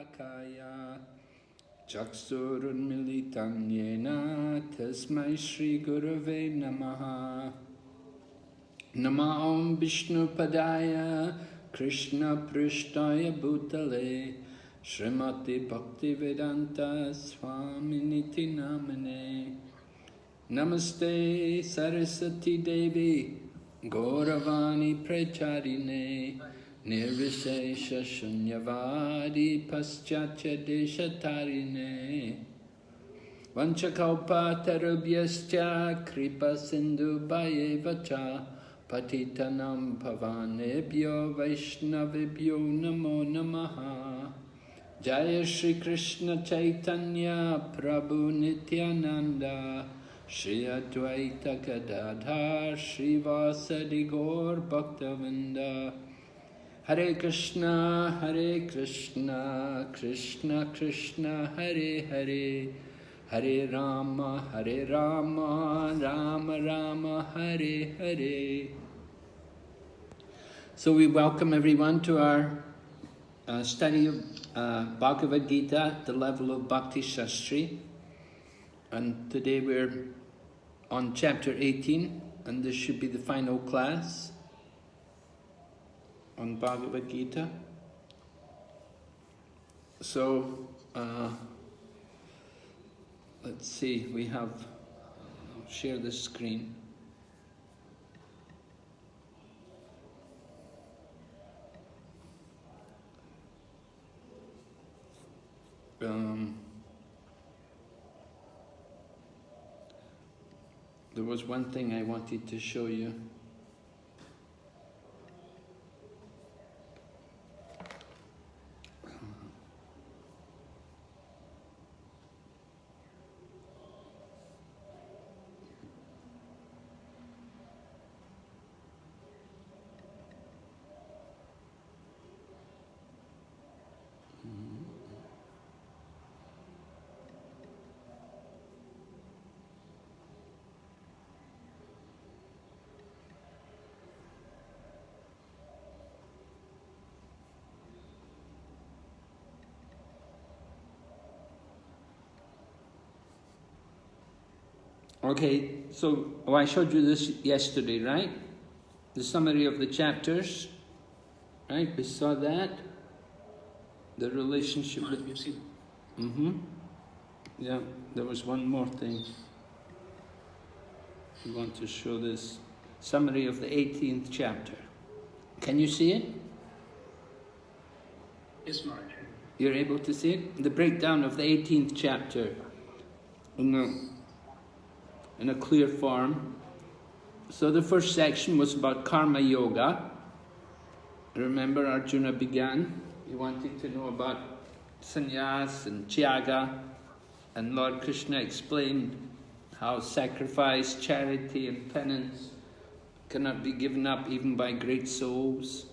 Sarvabhakaya Chaksurunmilitam Yena Tasmai Shri Gurave Namaha Nama Om Vishnu Padaya Krishna Prishtaya Bhutale Srimati Bhakti Vedanta Swaminiti Namane Namaste Saraswati Devi Gauravani Pracharine Nirvishesha Shunyavadi Paschatya Deshatarine Vanchakalpa Tarubhyascha Kripa Sindhu Bhayevacha Patitanam Pavanebhyo Vaishnavibhyo Namo Namaha Jaya Shri Krishna Chaitanya Prabhu Nityananda Shri Advaita Gadadhar Shri Vasadi Gaur Bhaktavinda Hare Krishna, Krishna Krishna, Hare Hare, Hare Rama, Rama Rama, Hare Hare. So we welcome everyone to our study of Bhagavad Gita at the level of Bhakti Sastri. And today we're on chapter 18, and this should be the final class on Bhagavad Gita. So, let's see, we have, I'll share the screen. There was one thing I wanted to show you. Okay, so I showed you this yesterday, right? The summary of the chapters, right? We saw that. The relationship with... Yeah, there was one more thing. We want to show this summary of the 18th chapter. Can you see it? Yes, Maharaj. You're able to see it? The breakdown of the 18th chapter in a clear form. So the first section was about Karma Yoga. Remember, Arjuna began. He wanted to know about sannyas and tyaga, and Lord Krishna explained how sacrifice, charity and penance cannot be given up even by great souls.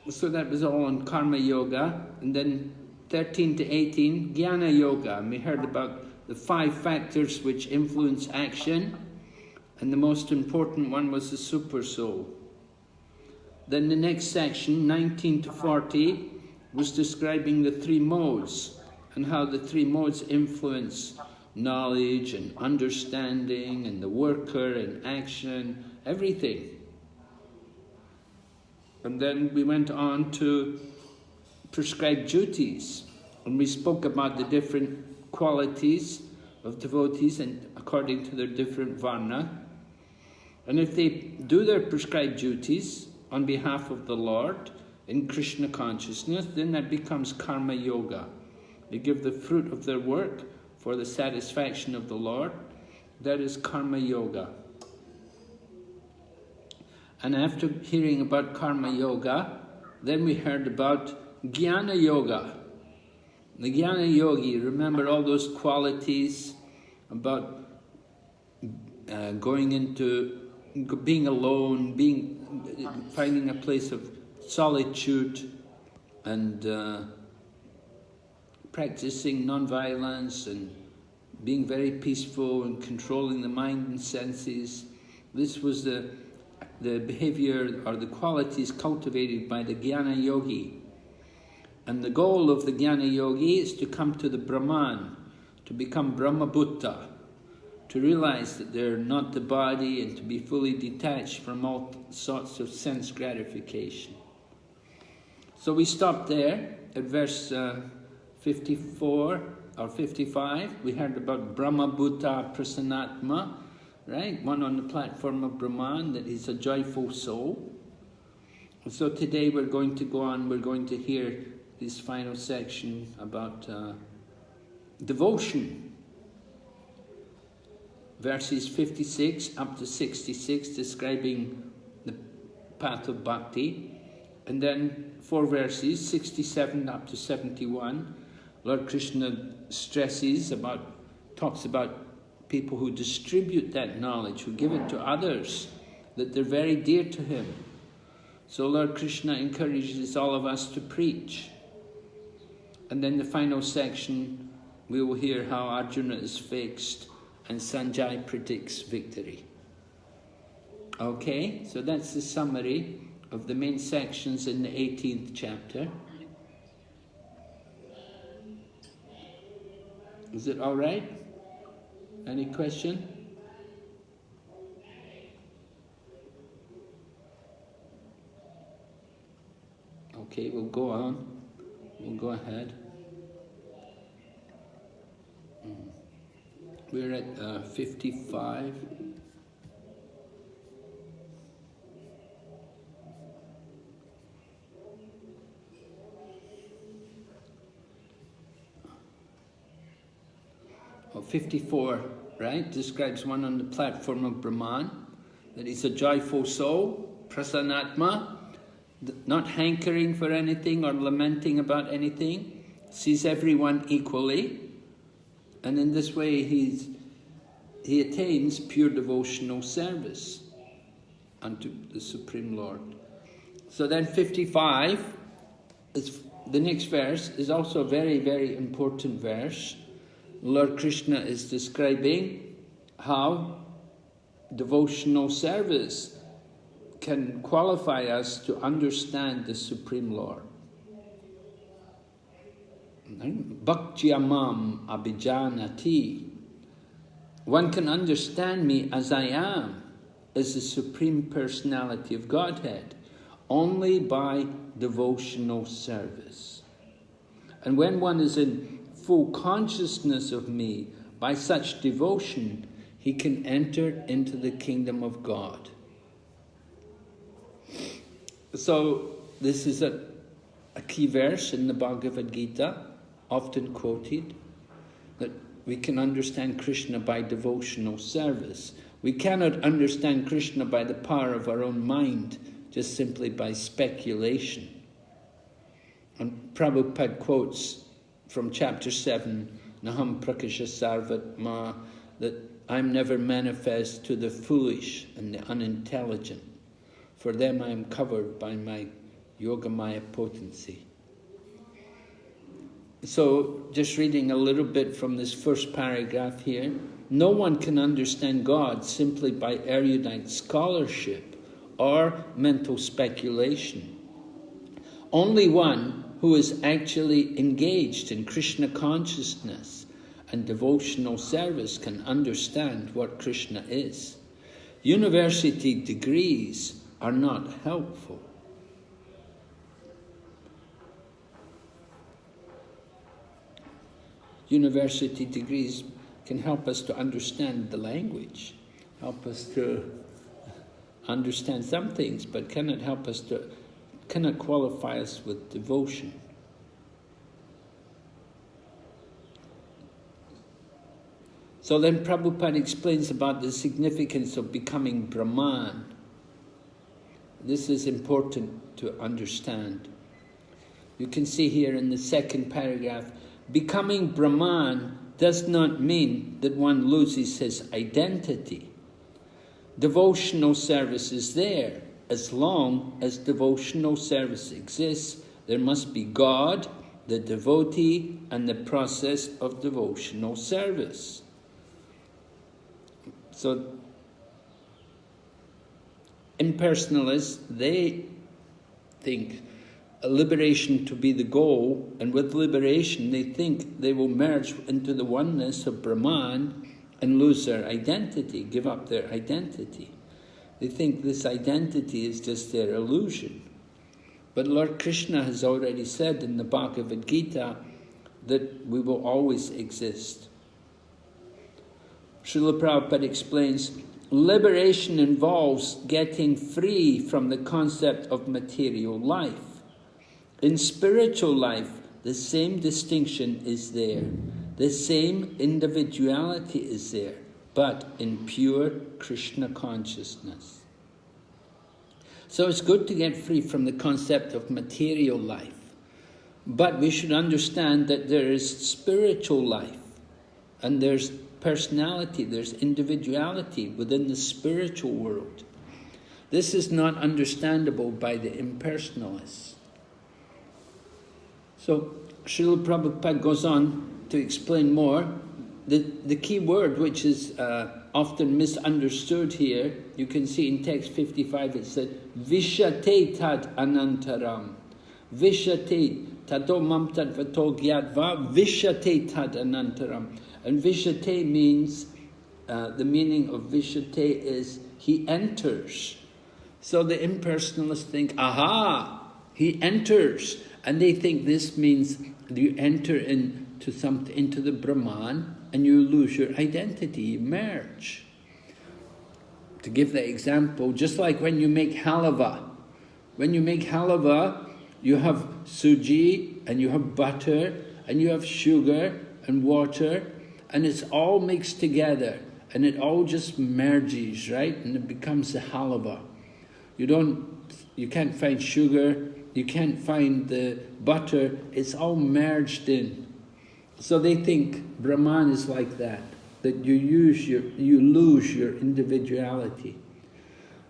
So that was all on Karma Yoga. And then 13 to 18, Guyana Yoga. And we heard about the 5 factors which influence action, and the most important one was the super soul. Then the next section, 19 to 40, was describing the 3 modes and how the 3 modes influence knowledge and understanding and the worker and action, everything. And then we went on to prescribed duties, and we spoke about the different qualities of devotees and according to their different varna. And if they do their prescribed duties on behalf of the Lord in Krishna consciousness, then that becomes Karma Yoga. They give the fruit of their work for the satisfaction of the Lord. That is Karma Yoga. And after hearing about Karma Yoga, then we heard about Jnana Yoga. The Jnana Yogi, remember all those qualities about going into being alone, finding a place of solitude, and practicing non-violence and being very peaceful and controlling the mind and senses. This was the behavior or the qualities cultivated by the Jnana Yogi. And the goal of the Jnana Yogi is to come to the Brahman, to become Brahmabhuta, to realize that they're not the body and to be fully detached from all sorts of sense gratification. So we stopped there at verse 54 or 55. We heard about Brahmabhuta Prasanatma, right? One on the platform of Brahman, that is a joyful soul. And so today we're going to go on, we're going to hear this final section about devotion. Verses 56 up to 66 describing the path of bhakti. And then 4 verses, 67 up to 71, Lord Krishna talks about people who distribute that knowledge, who give it to others, that they're very dear to him. So Lord Krishna encourages all of us to preach. And then the final section, we will hear how Arjuna is fixed and Sanjay predicts victory. Okay, so that's the summary of the main sections in the 18th chapter. Is it all right? Any question? Okay, we'll go on. We'll go ahead. We're at 55. Oh, 54, right? Describes one on the platform of Brahman, that he's a joyful soul, prasanatma, not hankering for anything or lamenting about anything, sees everyone equally, and in this way he attains pure devotional service unto the Supreme Lord. So then 55, the next verse, is also a very, very important verse. Lord Krishna is describing how devotional service can qualify us to understand the Supreme Lord. Bhaktyamam abhijanati. One can understand me as I am, as the Supreme Personality of Godhead, only by devotional service. And when one is in full consciousness of me, by such devotion, he can enter into the kingdom of God. So this is a key verse in the Bhagavad Gita, often quoted, that we can understand Krishna by devotional service. We cannot understand Krishna by the power of our own mind, just simply by speculation. And Prabhupada quotes from chapter 7, Naham Prakasha Sarvatma, that I'm never manifest to the foolish and the unintelligent. For them I am covered by my Yogamaya potency. So, just reading a little bit from this first paragraph here, no one can understand God simply by erudite scholarship or mental speculation. Only one who is actually engaged in Krishna consciousness and devotional service can understand what Krishna is. University degrees are not helpful. University degrees can help us to understand the language, help us to understand some things, but cannot qualify us with devotion. So then Prabhupada explains about the significance of becoming Brahman. This is important to understand. You can see here in the second paragraph, becoming Brahman does not mean that one loses his identity. Devotional service is there. As long as devotional service exists, there must be God, the devotee, and the process of devotional service. So, impersonalists, they think liberation to be the goal, and with liberation they think they will merge into the oneness of Brahman and lose their identity, give up their identity. They think this identity is just their illusion. But Lord Krishna has already said in the Bhagavad Gita that we will always exist. Srila Prabhupada explains, liberation involves getting free from the concept of material life. In spiritual life, the same distinction is there. The same individuality is there, but in pure Krishna consciousness. So it's good to get free from the concept of material life. But we should understand that there is spiritual life, and there's personality, there's individuality within the spiritual world. This is not understandable by the impersonalists. So Srila Prabhupada goes on to explain more. The key word which is often misunderstood here, you can see in text 55, it said, Vishate tad anantaram. Vishate tado mam tad vato gyatva, Vishate tad anantaram. And Vishate means, the meaning of Vishate is, he enters. So the impersonalists think, aha, he enters. And they think this means you enter into the Brahman and you lose your identity, you merge. To give the example, just like when you make halava. When you make halava, you have suji and you have butter and you have sugar and water, and it's all mixed together and it all just merges, right? And it becomes the halava. You can't find sugar, you can't find the butter, it's all merged in. So they think Brahman is like that you lose your individuality.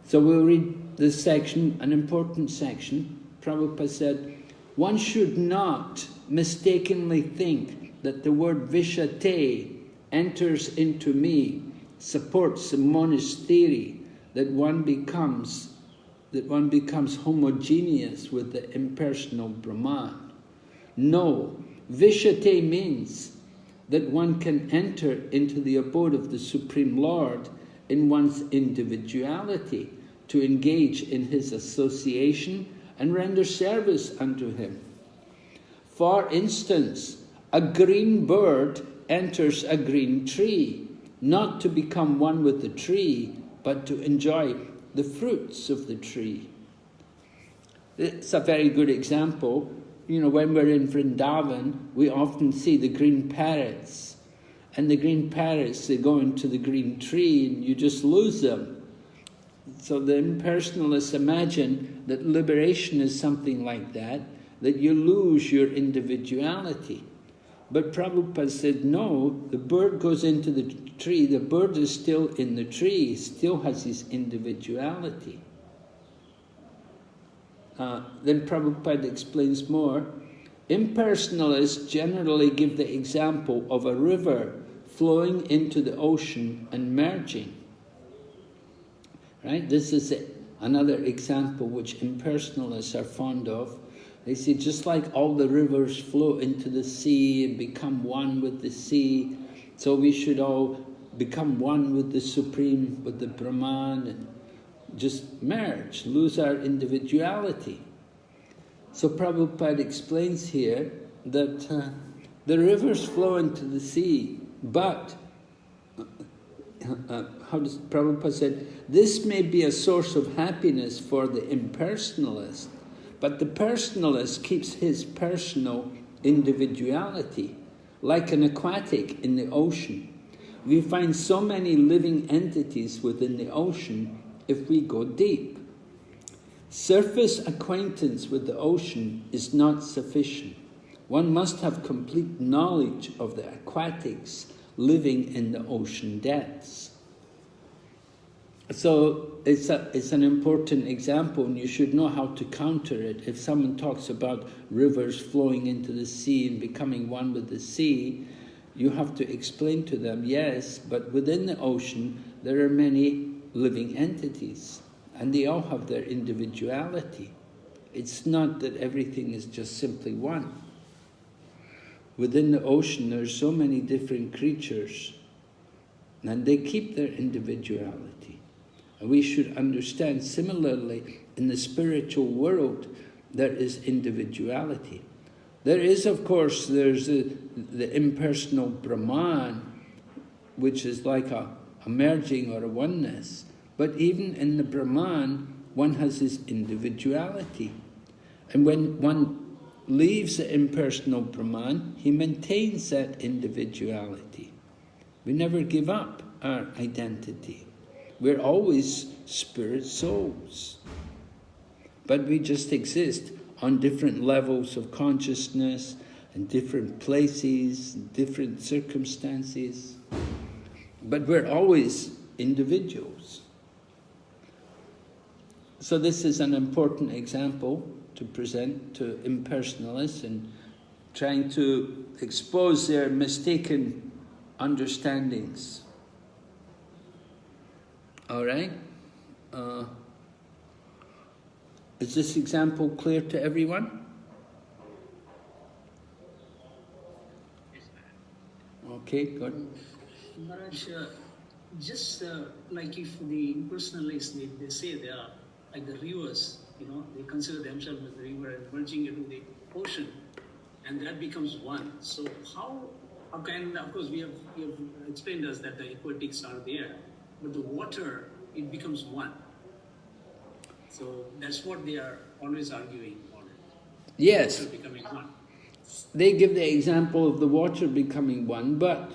So we'll read this section, an important section. Prabhupada said, one should not mistakenly think that the word Vishate enters into me, supports the monist theory that one becomes homogeneous with the impersonal Brahman. No, Vishate means that one can enter into the abode of the Supreme Lord in one's individuality, to engage in his association and render service unto him. For instance, a green bird enters a green tree, not to become one with the tree, but to enjoy the fruits of the tree. It's a very good example. You know, when we're in Vrindavan, we often see the green parrots. And the green parrots, they go into the green tree and you just lose them. So the impersonalists imagine that liberation is something like that you lose your individuality. But Prabhupada said, no, the bird goes into the tree, the bird is still in the tree, still has his individuality. Then Prabhupada explains more. Impersonalists generally give the example of a river flowing into the ocean and merging. Right? This is another example which impersonalists are fond of. They say just like all the rivers flow into the sea and become one with the sea, so we should all become one with the Supreme, with the Brahman, and just merge, lose our individuality. So Prabhupada explains here that the rivers flow into the sea, but, how does Prabhupada said, this may be a source of happiness for the impersonalist, but the personalist keeps his personal individuality, like an aquatic in the ocean. We find so many living entities within the ocean if we go deep. Surface acquaintance with the ocean is not sufficient. One must have complete knowledge of the aquatics living in the ocean depths. So it's an important example, and you should know how to counter it. If someone talks about rivers flowing into the sea and becoming one with the sea, you have to explain to them, yes, but within the ocean there are many living entities, and they all have their individuality. it's not that everything is just simply one. Within the ocean, there's so many different creatures, and they keep their individuality. And we should understand, similarly, in the spiritual world, there is individuality. There is, of course, there's the impersonal Brahman, which is like a merging or a oneness. But even in the Brahman, one has his individuality. And when one leaves the impersonal Brahman, he maintains that individuality. We never give up our identity. We're always spirit souls. But we just exist on different levels of consciousness, in different places, different circumstances. But we're always individuals. So this is an important example to present to impersonalists and trying to expose their mistaken understandings. All right? Is this example clear to everyone? Okay, good. Maharaj, just like if the impersonalists, they say they are like the rivers, they consider themselves as the river and merging into the ocean, and that becomes one. So how can, of course, we have explained us that the aquatics are there, but the water, it becomes one. So that's what they are always arguing on it. Yes. Water becoming one. They give the example of the water becoming one, but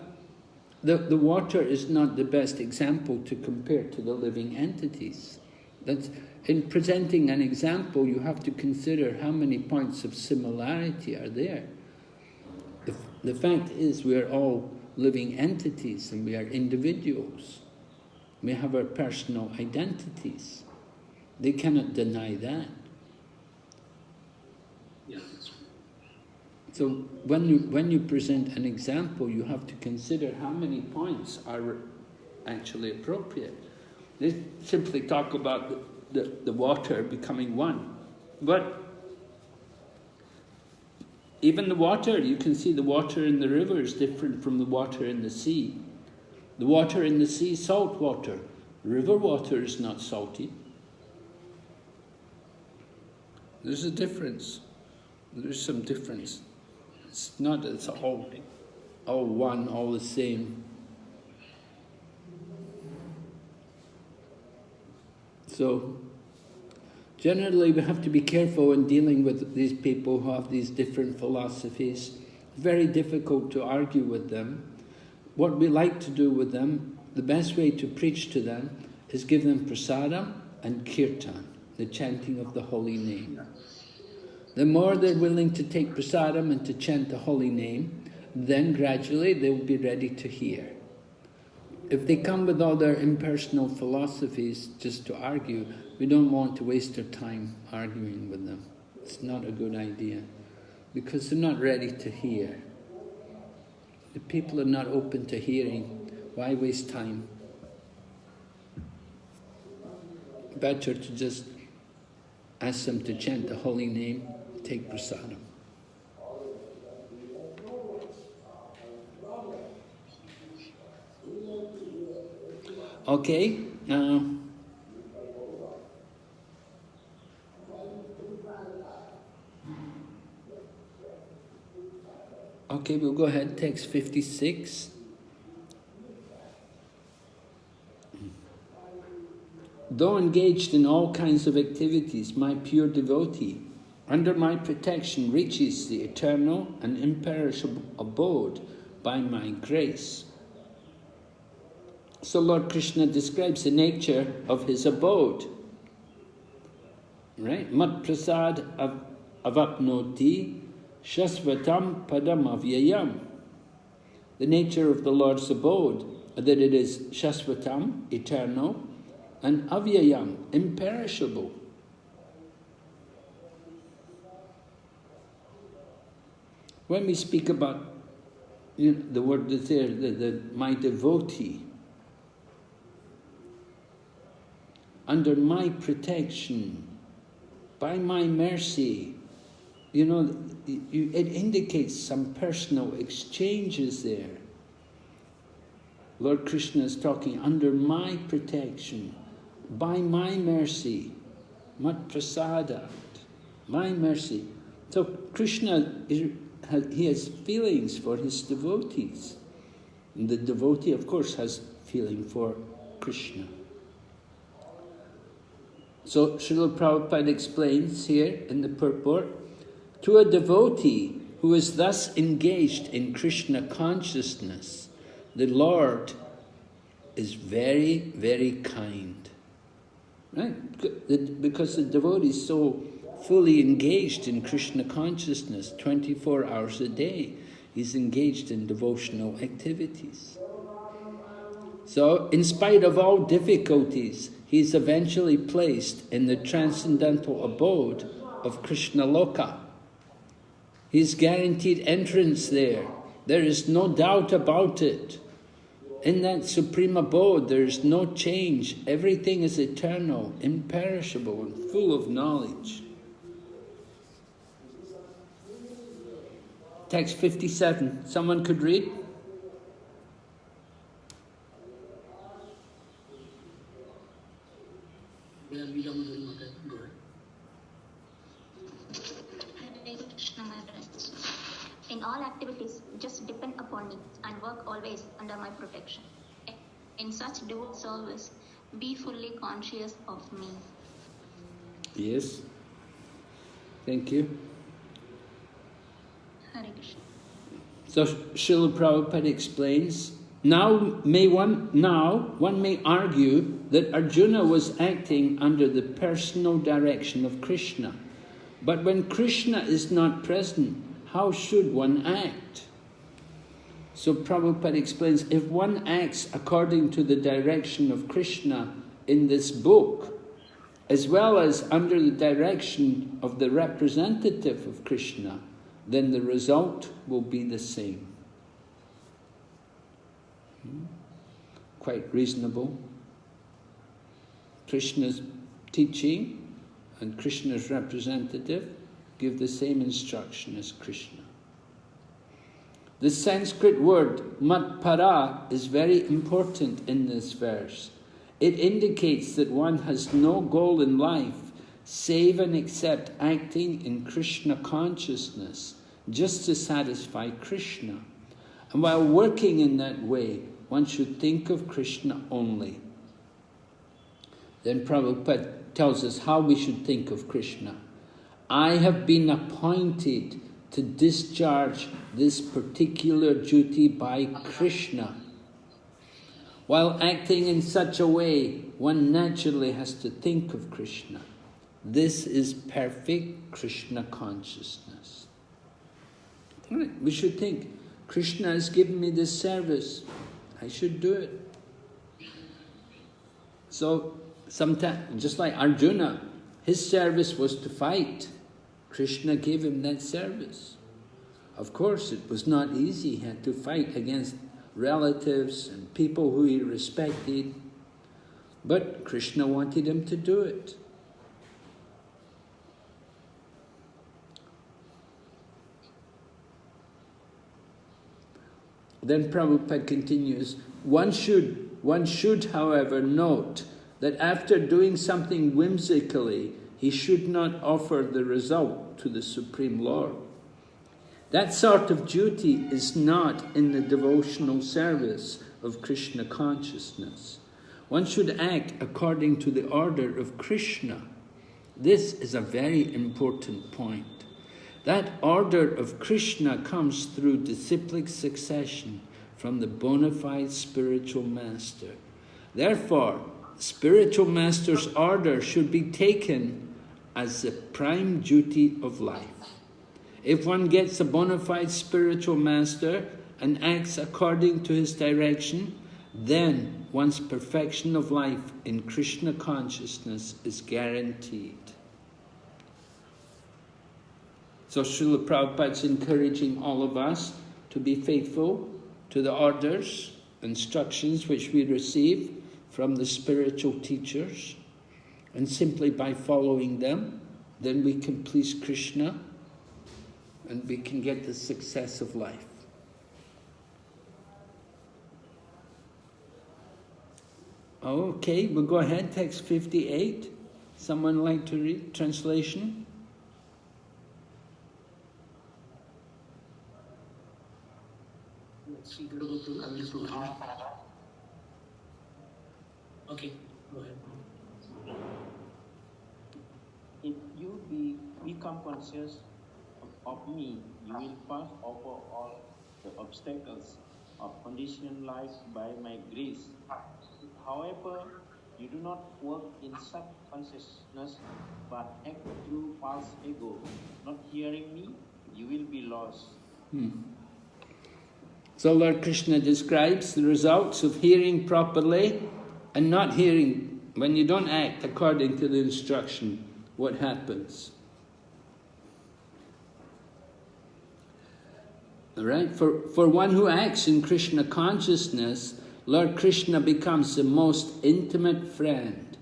the water is not the best example to compare to the living entities. In presenting an example, you have to consider how many points of similarity are there. The fact is, we are all living entities and we are individuals. We have our personal identities. They cannot deny that. Yeah. So when you present an example, you have to consider how many points are actually appropriate. They simply talk about the water becoming one. But even the water, you can see the water in the river is different from the water in the sea. The water in the sea is salt water. River water is not salty. There's a difference. There's some difference. It's not, it's all one, all the same. So, generally we have to be careful in dealing with these people who have these different philosophies. It's very difficult to argue with them. What we like to do with them, the best way to preach to them is give them prasadam and kirtan, the chanting of the holy name. The more they're willing to take prasadam and to chant the holy name, then gradually they will be ready to hear. If they come with all their impersonal philosophies just to argue, we don't want to waste our time arguing with them. It's not a good idea, because they're not ready to hear. The people are not open to hearing. Why waste time? Better to just ask them to chant the holy name, take prasadam. Okay, okay, we'll go ahead, text 56. Though engaged in all kinds of activities, my pure devotee, under my protection, reaches the eternal and imperishable abode by my grace. So Lord Krishna describes the nature of his abode. Right? Mat prasad avapnoti shasvatam padam avyayam. The nature of the Lord's abode, that it is shasvatam, eternal, and avyayam, imperishable. When we speak about the word that's there, my devotee, under my protection, by my mercy. You know, it indicates some personal exchanges there. Lord Krishna is talking under my protection, by my mercy, mat prasada, my mercy. So Krishna, he has feelings for his devotees. And the devotee, of course, has feeling for Krishna. So Srila Prabhupada explains here in the purport, to a devotee who is thus engaged in Krishna consciousness, the Lord is very, very kind. Right? Because the devotee is so fully engaged in Krishna consciousness, 24 hours a day, he's engaged in devotional activities. So, in spite of all difficulties, he's eventually placed in the transcendental abode of Krishna Loka. He's guaranteed entrance there. There is no doubt about it. In that supreme abode, there is no change. Everything is eternal, imperishable, and full of knowledge. Text 57. Someone could read? In all activities, just depend upon me and work always under my protection. In such devout service, be fully conscious of me. Yes. Thank you. Hare Krishna. So Srila Prabhupada explains, now one may argue that Arjuna was acting under the personal direction of Krishna. But when Krishna is not present, how should one act? So Prabhupada explains, if one acts according to the direction of Krishna in this book, as well as under the direction of the representative of Krishna, then the result will be the same. Quite reasonable. Krishna's teaching and Krishna's representative give the same instruction as Krishna. The Sanskrit word matpara is very important in this verse. It indicates that one has no goal in life save and except acting in Krishna consciousness, just to satisfy Krishna. And while working in that way, one should think of Krishna only. Then Prabhupada tells us how we should think of Krishna. I have been appointed to discharge this particular duty by Krishna. While acting in such a way, one naturally has to think of Krishna. This is perfect Krishna consciousness. We should think, Krishna has given me this service, I should do it. So, sometimes, just like Arjuna, his service was to fight. Krishna gave him that service. Of course, it was not easy. He had to fight against relatives and people who he respected. But Krishna wanted him to do it. Then Prabhupada continues, one should, however, note that after doing something whimsically, he should not offer the result to the Supreme Lord. That sort of duty is not in the devotional service of Krishna consciousness. One should act according to the order of Krishna. This is a very important point. That order of Krishna comes through disciplic succession from the bona fide spiritual master. Therefore, spiritual master's order should be taken as the prime duty of life. If one gets a bona fide spiritual master and acts according to his direction, then one's perfection of life in Krishna consciousness is guaranteed. So Srila Prabhupada is encouraging all of us to be faithful to the orders, instructions which we receive from the spiritual teachers, and simply by following them, then we can please Krishna and we can get the success of life. Okay, we'll go ahead, text 58. Someone like to read translation? Okay, go ahead. If you become conscious of me, you will pass over all the obstacles of conditioned life by my grace. However, you do not work in sub-consciousness, but act through false ego. Not hearing me, you will be lost. So Lord Krishna describes the results of hearing properly and not hearing. When you don't act according to the instruction, what happens? All right? For one who acts in Krishna consciousness, Lord Krishna becomes the most intimate friend.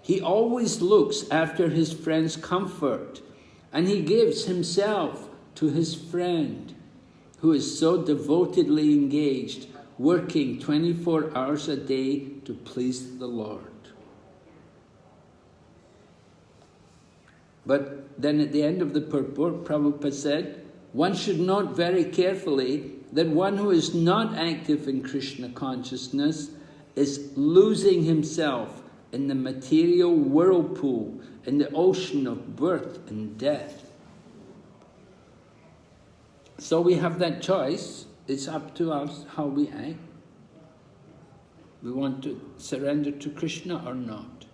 He always looks after his friend's comfort, and he gives himself to his friend, who is so devotedly engaged, working 24 hours a day to please the Lord. But then at the end of the purport, Prabhupada said, one should note very carefully that one who is not active in Krishna consciousness is losing himself in the material whirlpool, in the ocean of birth and death. So we have that choice. It's up to us how we act. We want to surrender to Krishna or not.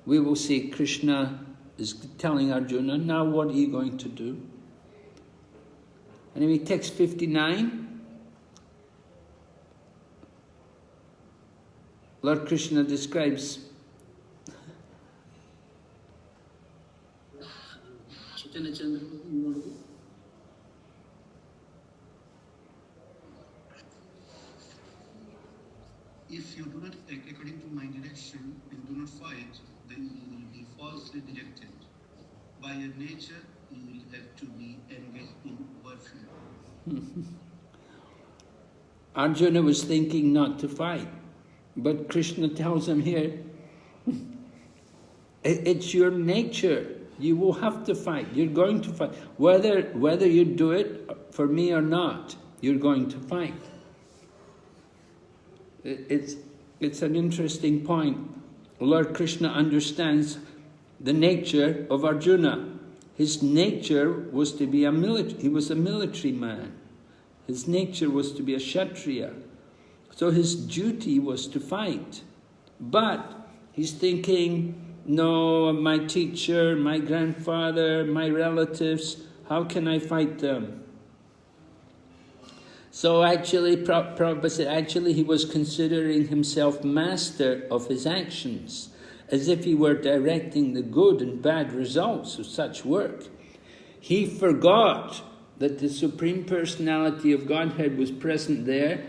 We will see Krishna is telling Arjuna, now what are you going to do? Anyway, text 59. Lord Krishna describes if you do not act according to my direction and do not fight, then you will be falsely directed. By your nature, you will have to be engaged in warfare. Arjuna was thinking not to fight, but Krishna tells him here, it's your nature. You will have to fight. You're going to fight. Whether you do it for me or not, you're going to fight. It's an interesting point. Lord Krishna understands the nature of Arjuna. His nature was to be he was a military man. His nature was to be a Kshatriya. So his duty was to fight. But he's thinking, no, my teacher, my grandfather, my relatives, how can I fight them? So actually, Prabhupada said, actually he was considering himself master of his actions, as if he were directing the good and bad results of such work. He forgot that the Supreme Personality of Godhead was present there,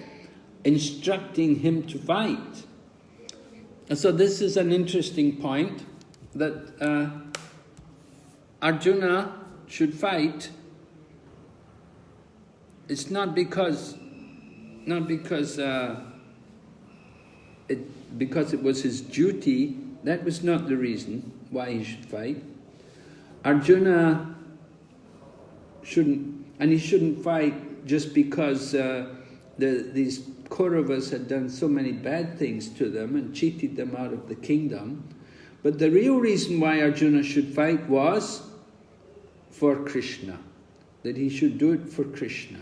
instructing him to fight. And so this is an interesting point, that Arjuna should fight. It's not because it was his duty. That was not the reason why he should fight. Arjuna shouldn't fight just because these Kauravas had done so many bad things to them and cheated them out of the kingdom. But the real reason why Arjuna should fight was for Krishna, that he should do it for Krishna.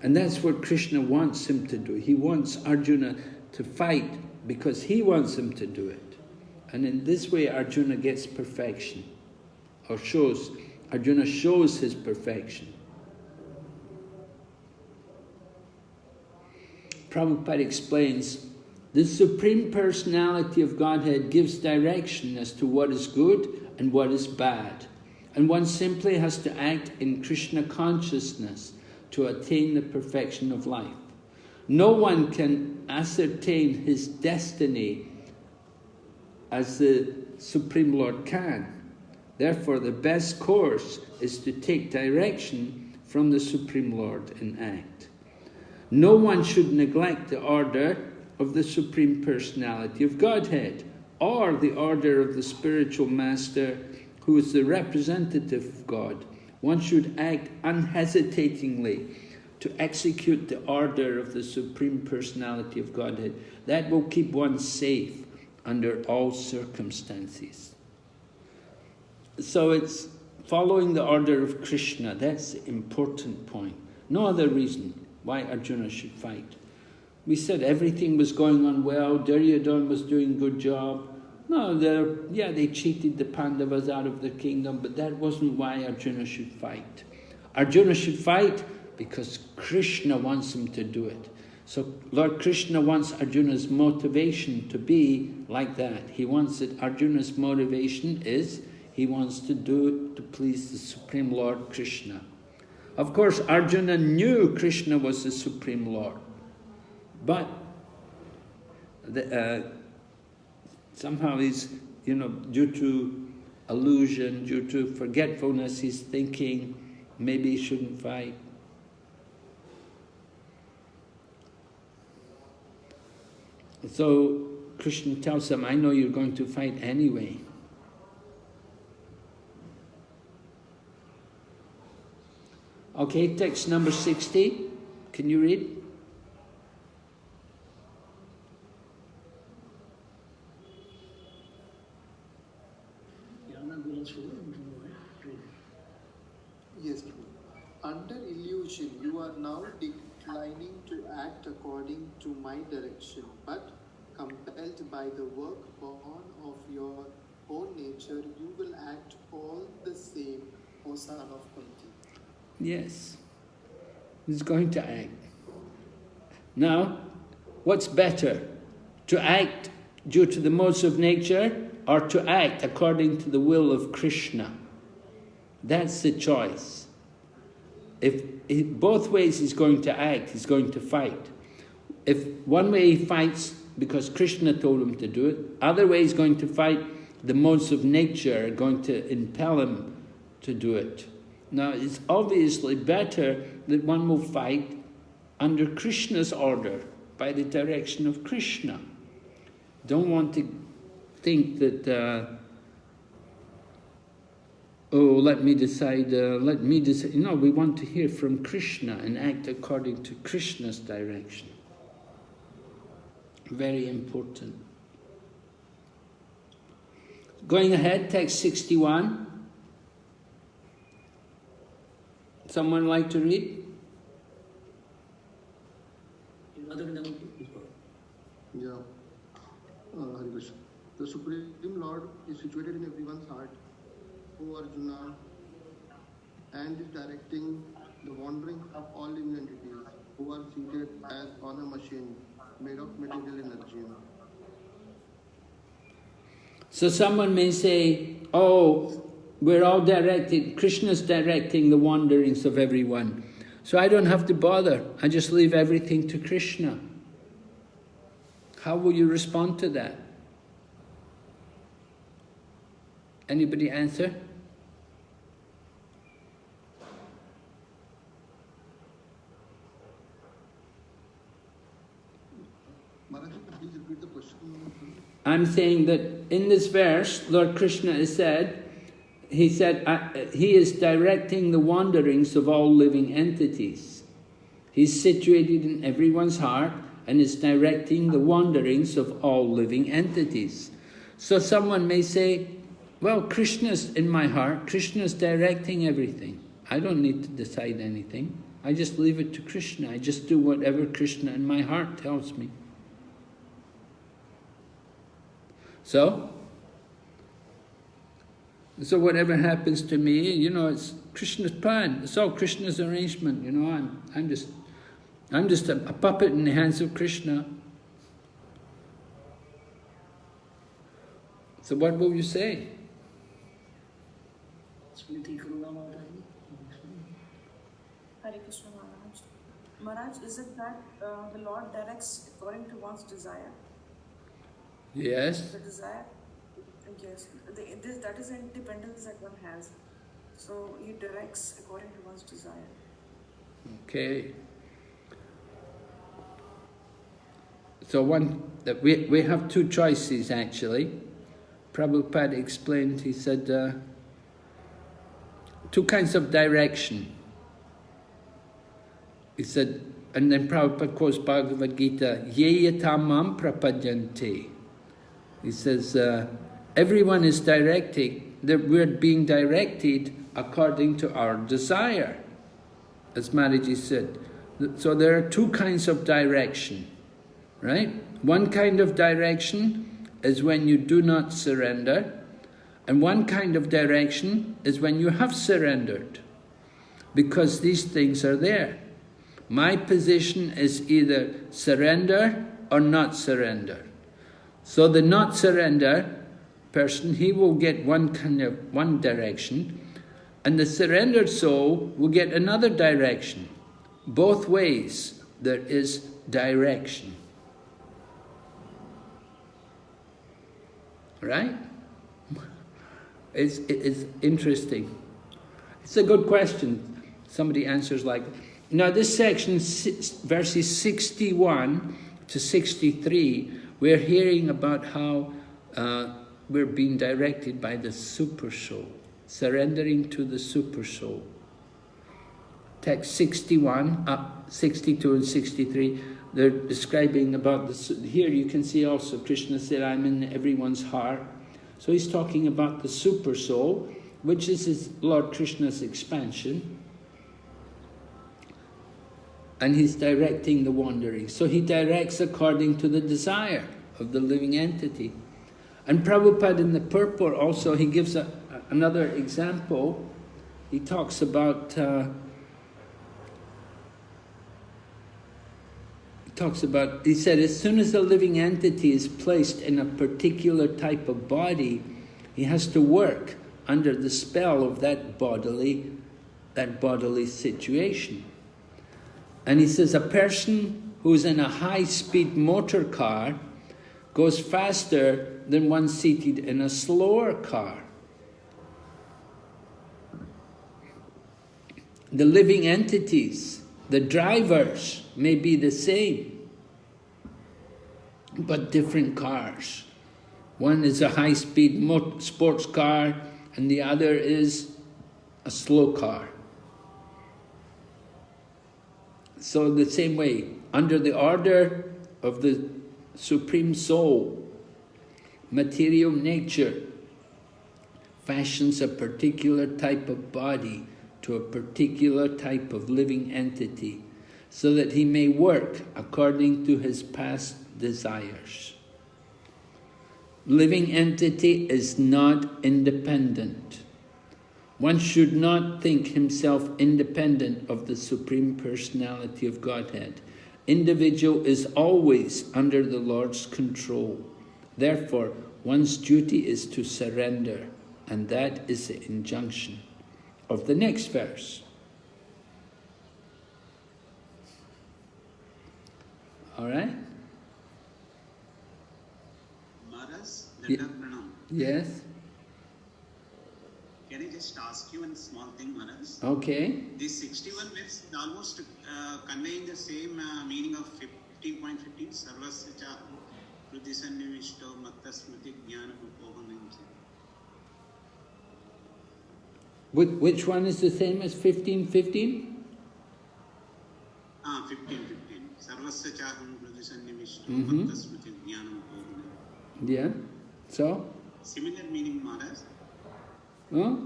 And that's what Krishna wants him to do. He wants Arjuna to fight because he wants him to do it. And in this way Arjuna gets perfection, or Arjuna shows his perfection. Prabhupada explains, the Supreme Personality of Godhead gives direction as to what is good and what is bad. And one simply has to act in Krishna consciousness to attain the perfection of life. No one can ascertain his destiny as the Supreme Lord can. Therefore, the best course is to take direction from the Supreme Lord and act. No one should neglect the order of the Supreme Personality of Godhead, or the order of the spiritual master who is the representative of God. One should act unhesitatingly to execute the order of the Supreme Personality of Godhead. That will keep one safe under all circumstances. So it's following the order of Krishna. That's the important point. No other reason why Arjuna should fight. We said everything was going on well, Duryodhana was doing a good job. No, they cheated the Pandavas out of the kingdom, but that wasn't why Arjuna should fight. Arjuna should fight because Krishna wants him to do it. So Lord Krishna wants Arjuna's motivation to be like that. He wants that Arjuna's motivation is, he wants to do it to please the Supreme Lord Krishna. Of course, Arjuna knew Krishna was the Supreme Lord, but somehow he's, due to illusion, due to forgetfulness, he's thinking maybe he shouldn't fight. So Krishna tells him, I know you're going to fight anyway. Okay, text number 60. Can you read? Yes, under illusion, you are now declining to act according to my direction, but compelled by the work born of your own nature, you will act all the same, O son of Kunti. Yes, he's going to act. Now, what's better? To act due to the modes of nature or to act according to the will of Krishna? That's the choice. Both ways he's going to act, he's going to fight. If one way he fights because Krishna told him to do it, other way he's going to fight, the modes of nature are going to impel him to do it. Now, it's obviously better that one will fight under Krishna's order, by the direction of Krishna. Don't want to think that, let me decide. No, we want to hear from Krishna and act according to Krishna's direction. Very important. Going ahead, text 61. Someone like to read? Yeah. Hare Krishna. The Supreme Lord is situated in everyone's heart, O Arjuna, and is directing the wandering of all living entities who are seated as on a machine made of material energy. So someone may say, we're all directed, Krishna's directing the wanderings of everyone. So I don't have to bother, I just leave everything to Krishna. How will you respond to that? Anybody answer? Maharaj, please repeat the question. I'm saying that in this verse, Lord Krishna has said, he is directing the wanderings of all living entities. He's situated in everyone's heart and is directing the wanderings of all living entities. So someone may say, well, Krishna's in my heart, Krishna's directing everything. I don't need to decide anything. I just leave it to Krishna. I just do whatever Krishna in my heart tells me. So whatever happens to me, it's Krishna's plan. It's all Krishna's arrangement. I'm just a puppet in the hands of Krishna. So what will you say? Hare Krishna Maharaj. Maharaj, is it that the Lord directs according to one's desire? Yes. The desire Yes, that is independence that one has. So he directs according to one's desire. Okay. So we have two choices actually. Prabhupada explained, he said, two kinds of direction. He said, and then Prabhupada quotes Bhagavad Gita, Ye yatamam prapadyante. He says, everyone is directing, that we're being directed according to our desire, as Maharaji said. So there are two kinds of direction, right? One kind of direction is when you do not surrender, and one kind of direction is when you have surrendered, because these things are there. My position is either surrender or not surrender. So the not surrender person, he will get one direction, and the surrendered soul will get another direction. Both ways there is direction. Right? It's interesting. It's a good question. Somebody answers like, now this section, verses 61 to 63, we're hearing about how we're being directed by the Super Soul, surrendering to the Super Soul. Text 61, 62 and 63, they're describing about here you can see also Krishna said, I'm in everyone's heart. So he's talking about the Super Soul, which is Lord Krishna's expansion. And he's directing the wandering. So he directs according to the desire of the living entity. And Prabhupada in the purport also, he gives another example. He talks about, he said, as soon as a living entity is placed in a particular type of body, he has to work under the spell of that bodily situation. And he says, a person who's in a high-speed motor car goes faster than one seated in a slower car. The living entities, the drivers, may be the same, but different cars. One is a high-speed sports car, and the other is a slow car. So the same way, under the order of the Supreme Soul, material nature fashions a particular type of body to a particular type of living entity, so that he may work according to his past desires. Living entity is not independent. One should not think himself independent of the Supreme Personality of Godhead. Individual is always under the Lord's control. Therefore, one's duty is to surrender, and that is the injunction of the next verse. All right? Maharaj, yes? Can I just ask you one small thing, Maharaj? Okay. This 61 verse is almost conveying the same meaning of 15.15. Sarvasya cha Krudisannivishto Mattasmriti Jnana Upohanam. Which one is the same as 15:15? 15:15. Sarvasya cha Krudisannivishto Mattasmriti Jnana Upohanam. Yeah. So? Similar meaning, Maharaj. Huh?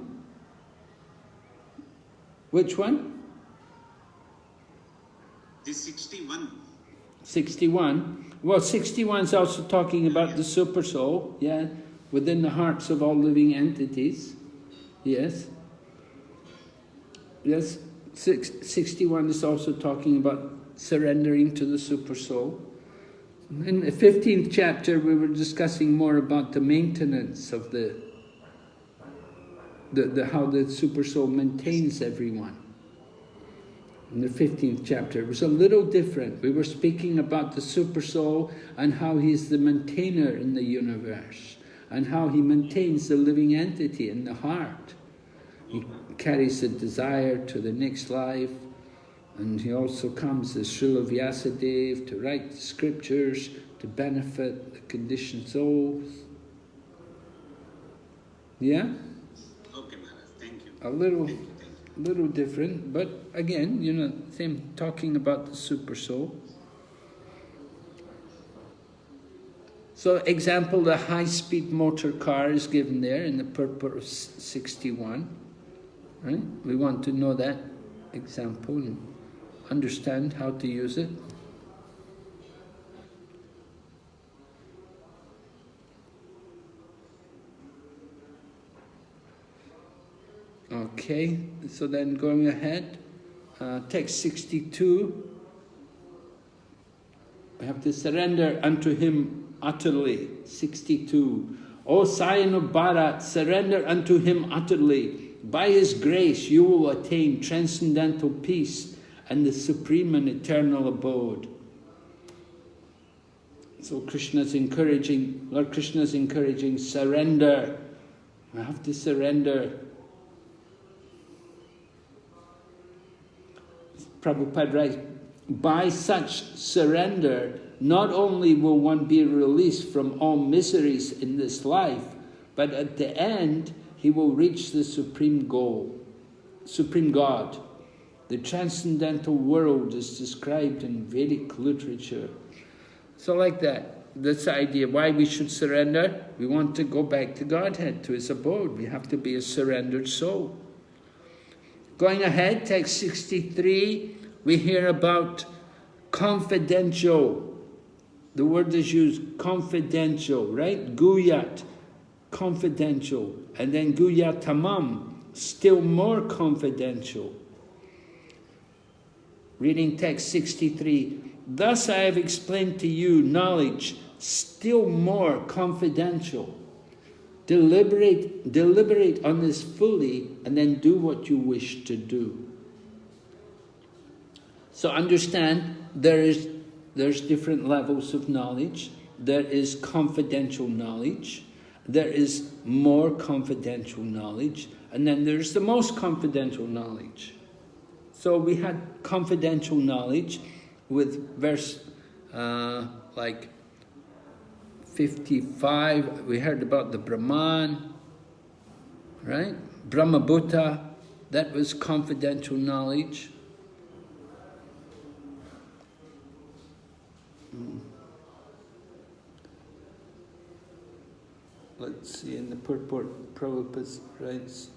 Which one? This 61. 61. Well, 61 is also talking about the Super Soul, yeah, within the hearts of all living entities. Yes. Yes, 61 is also talking about surrendering to the Super Soul. In the 15th chapter, we were discussing more about the maintenance of how the Super Soul maintains everyone. In the 15th chapter, it was a little different. We were speaking about the Super Soul and how he's the maintainer in the universe. and how he maintains the living entity in the heart. He carries the desire to the next life, and he also comes as Srila Vyasadeva to write the scriptures to benefit the conditioned souls. Yeah? Okay, Maharaj, thank you. A little different, but again, you know, same, talking about the super soul. So, example, the high-speed motor car is given there in the purport of 61. Right? We want to know that example and understand how to use it. Okay, so then going ahead, text 62, we have to surrender unto him utterly. 62. O Scion of Bharat, surrender unto him utterly. By his grace you will attain transcendental peace and the supreme and eternal abode. So Lord Krishna is encouraging surrender. We have to surrender. Prabhupada writes, by such surrender, not only will one be released from all miseries in this life, but at the end, he will reach the supreme goal, supreme God. The transcendental world is described in Vedic literature. So like that, that's the idea. Why we should surrender? We want to go back to Godhead, to his abode. We have to be a surrendered soul. Going ahead, text 63, we hear about confidential. The word is used, confidential, right? Guyat, confidential. And then guyatamam, still more confidential. Reading text 63. Thus I have explained to you knowledge still more confidential. Deliberate on this fully and then do what you wish to do. So understand, there's different levels of knowledge. There is confidential knowledge. There is more confidential knowledge. And then there's the most confidential knowledge. So we had confidential knowledge with verse like 55. We heard about the Brahman, right? Brahmabhuta, that was confidential knowledge. Let's see, in the purport, Prabhupada writes,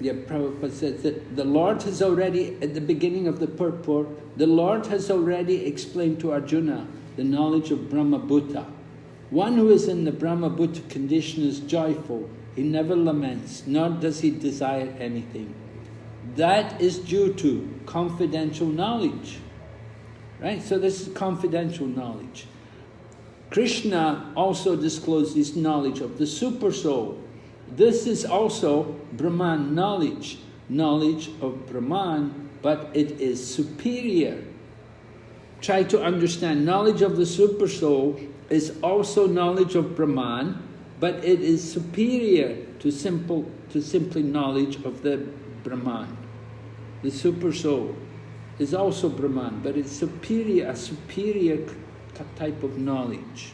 yeah, Prabhupada says that the Lord has already, at the beginning of the purport, the Lord has already explained to Arjuna the knowledge of Brahmabhuta. One who is in the Brahmabhuta condition is joyful. He never laments, nor does he desire anything. That is due to confidential knowledge. Right? So this is confidential knowledge. Krishna also discloses knowledge of the super soul. This is also Brahman knowledge of Brahman, but it is superior. Try to understand, knowledge of the super soul is also knowledge of Brahman, but it is superior to simply knowledge of the Brahman. The super soul is also Brahman, but it's a superior type of knowledge.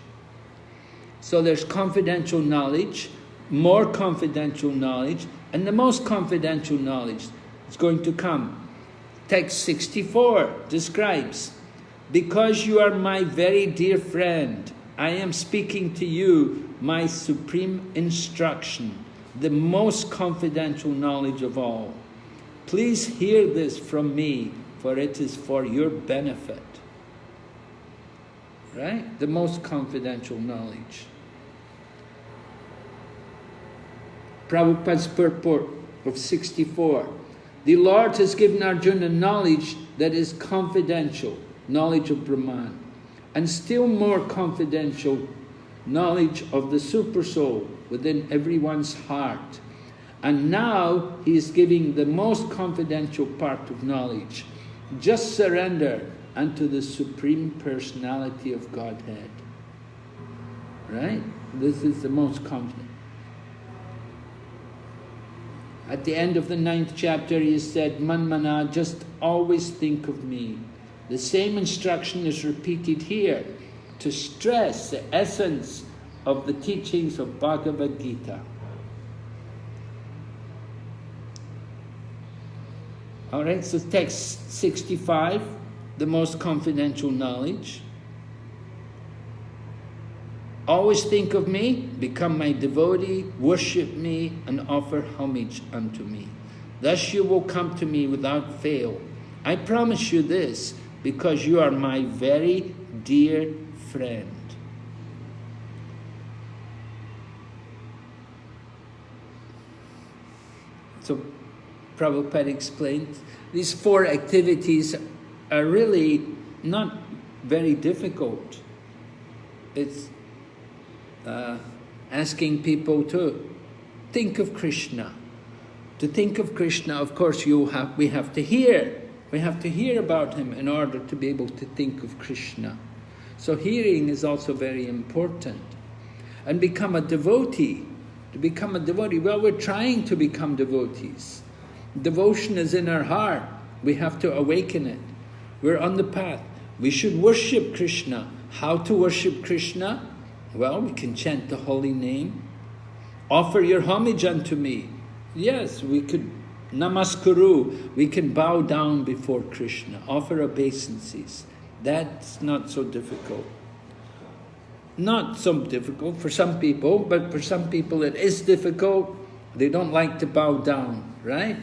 So there's confidential knowledge, more confidential knowledge, and the most confidential knowledge is going to come. Text 64 describes, because you are my very dear friend, I am speaking to you my supreme instruction, the most confidential knowledge of all. Please hear this from me, for it is for your benefit. Right? The most confidential knowledge. Prabhupada's purport of 64. The Lord has given Arjuna knowledge that is confidential, knowledge of Brahman, and still more confidential knowledge of the Supersoul within everyone's heart. And now he is giving the most confidential part of knowledge. Just surrender unto the Supreme Personality of Godhead. Right? This is the most confident. At the end of the 9th chapter, he said, Manmana, just always think of me. The same instruction is repeated here to stress the essence of the teachings of Bhagavad Gita. All right, so text 65, the most confidential knowledge. Always think of me, become my devotee, worship me, and offer homage unto me. Thus you will come to me without fail. I promise you this, because you are my very dear friend. So Prabhupada explained, these 4 activities are really not very difficult. It's asking people to think of Krishna. To think of Krishna, of course, we have to hear. We have to hear about him in order to be able to think of Krishna. So hearing is also very important. And become a devotee. To become a devotee, well, we're trying to become devotees. Devotion is in our heart. We have to awaken it. We're on the path. We should worship Krishna. How to worship Krishna? Well, we can chant the holy name. Offer your homage unto me. Yes, we could namaskuru. We can bow down before Krishna. Offer obeisances. That's not so difficult. Not so difficult for some people, but for some people it is difficult. They don't like to bow down, right?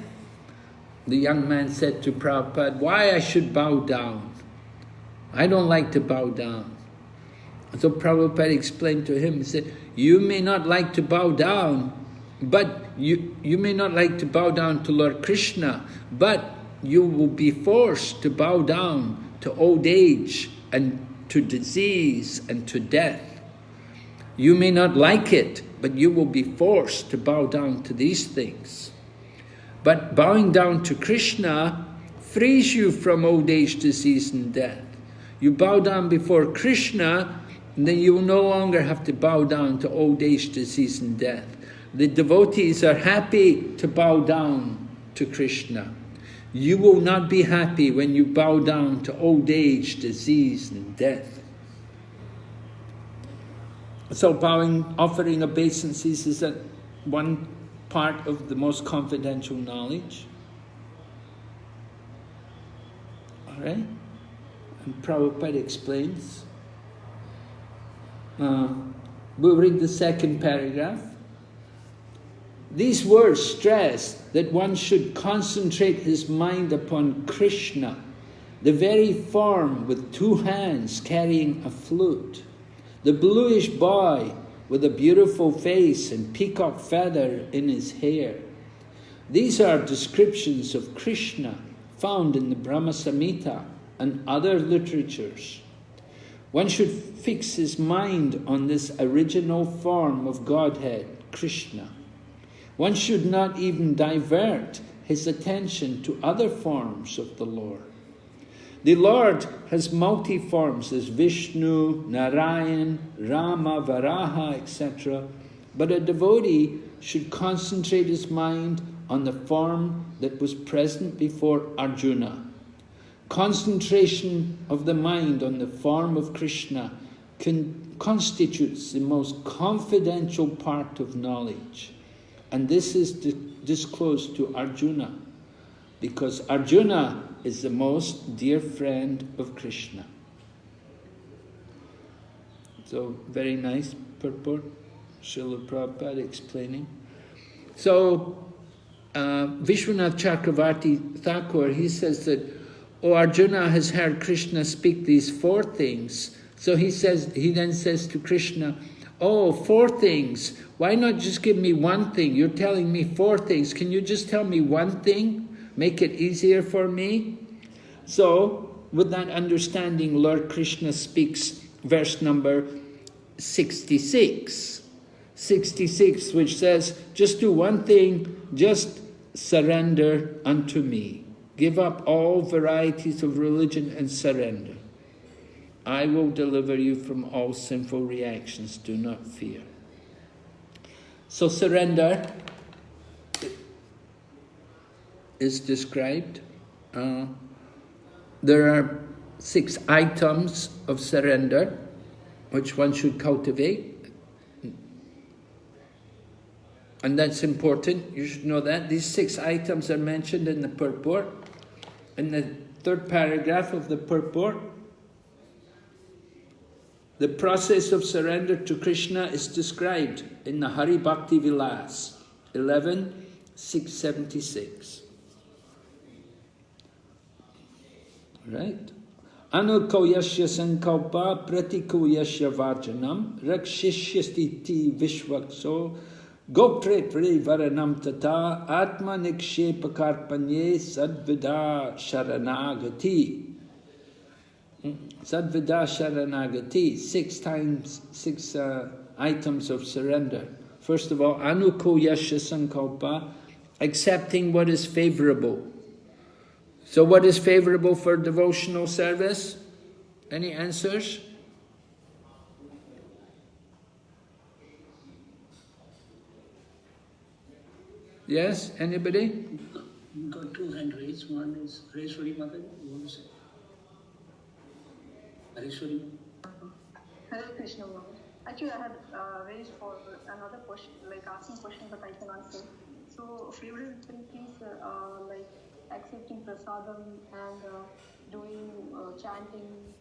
The young man said to Prabhupada, why I should bow down? I don't like to bow down. So Prabhupada explained to him, he said, you may not like to bow down, but you may not like to bow down to Lord Krishna, but you will be forced to bow down to old age and to disease and to death. You may not like it, but you will be forced to bow down to these things. But bowing down to Krishna frees you from old age, disease and death. You bow down before Krishna, and then you will no longer have to bow down to old age, disease and death. The devotees are happy to bow down to Krishna. You will not be happy when you bow down to old age, disease and death. So offering obeisances is one part of the most confidential knowledge. All right? And Prabhupada explains. We'll read the second paragraph. These words stress that one should concentrate his mind upon Krishna, the very form with 2 hands carrying a flute, the bluish boy with a beautiful face and peacock feather in his hair. These are descriptions of Krishna found in the Brahma Samhita and other literatures. One should fix his mind on this original form of Godhead, Krishna. One should not even divert his attention to other forms of the Lord. The Lord has multi-forms as Vishnu, Narayan, Rama, Varaha, etc. But a devotee should concentrate his mind on the form that was present before Arjuna. Concentration of the mind on the form of Krishna constitutes the most confidential part of knowledge. And this is disclosed to Arjuna, because Arjuna is the most dear friend of Krishna. So, very nice purport, Srila Prabhupada explaining. So, Vishwanath Chakravarti Thakur, he says that, Arjuna has heard Krishna speak these 4 things. So he then says to Krishna, Oh, 4 things. Why not just give me one thing? You're telling me 4 things. Can you just tell me one thing? Make it easier for me? So, with that understanding, Lord Krishna speaks verse number 66. 66, which says, just do one thing, just surrender unto me. Give up all varieties of religion and surrender. I will deliver you from all sinful reactions. Do not fear. So surrender is described. There are 6 items of surrender which one should cultivate. And that's important. You should know that. These 6 items are mentioned in the purport. In the 3rd paragraph of the purport, the process of surrender to Krishna is described in the Hari Bhakti Vilas, 11.676. Right? Anuko yasya sankalpa pratiko yasya varjanam rakshishyastiti vishvakso gopre varanam tata atma nikshepa karpanye sadvida sharanagati. Sadvida sharanagati, 6 items of surrender. First of all, anuko yasya sankalpa, accepting what is favorable. So what is favorable for devotional service? Any answers? Yes, anybody? We've got 2 hand raised. One is Reshwari Mataji. You want to say? Reshwari. Hare Krishna. Actually, I had raised for another question, like asking question, but I can answer. So, favorite things like accepting prasadam and doing chanting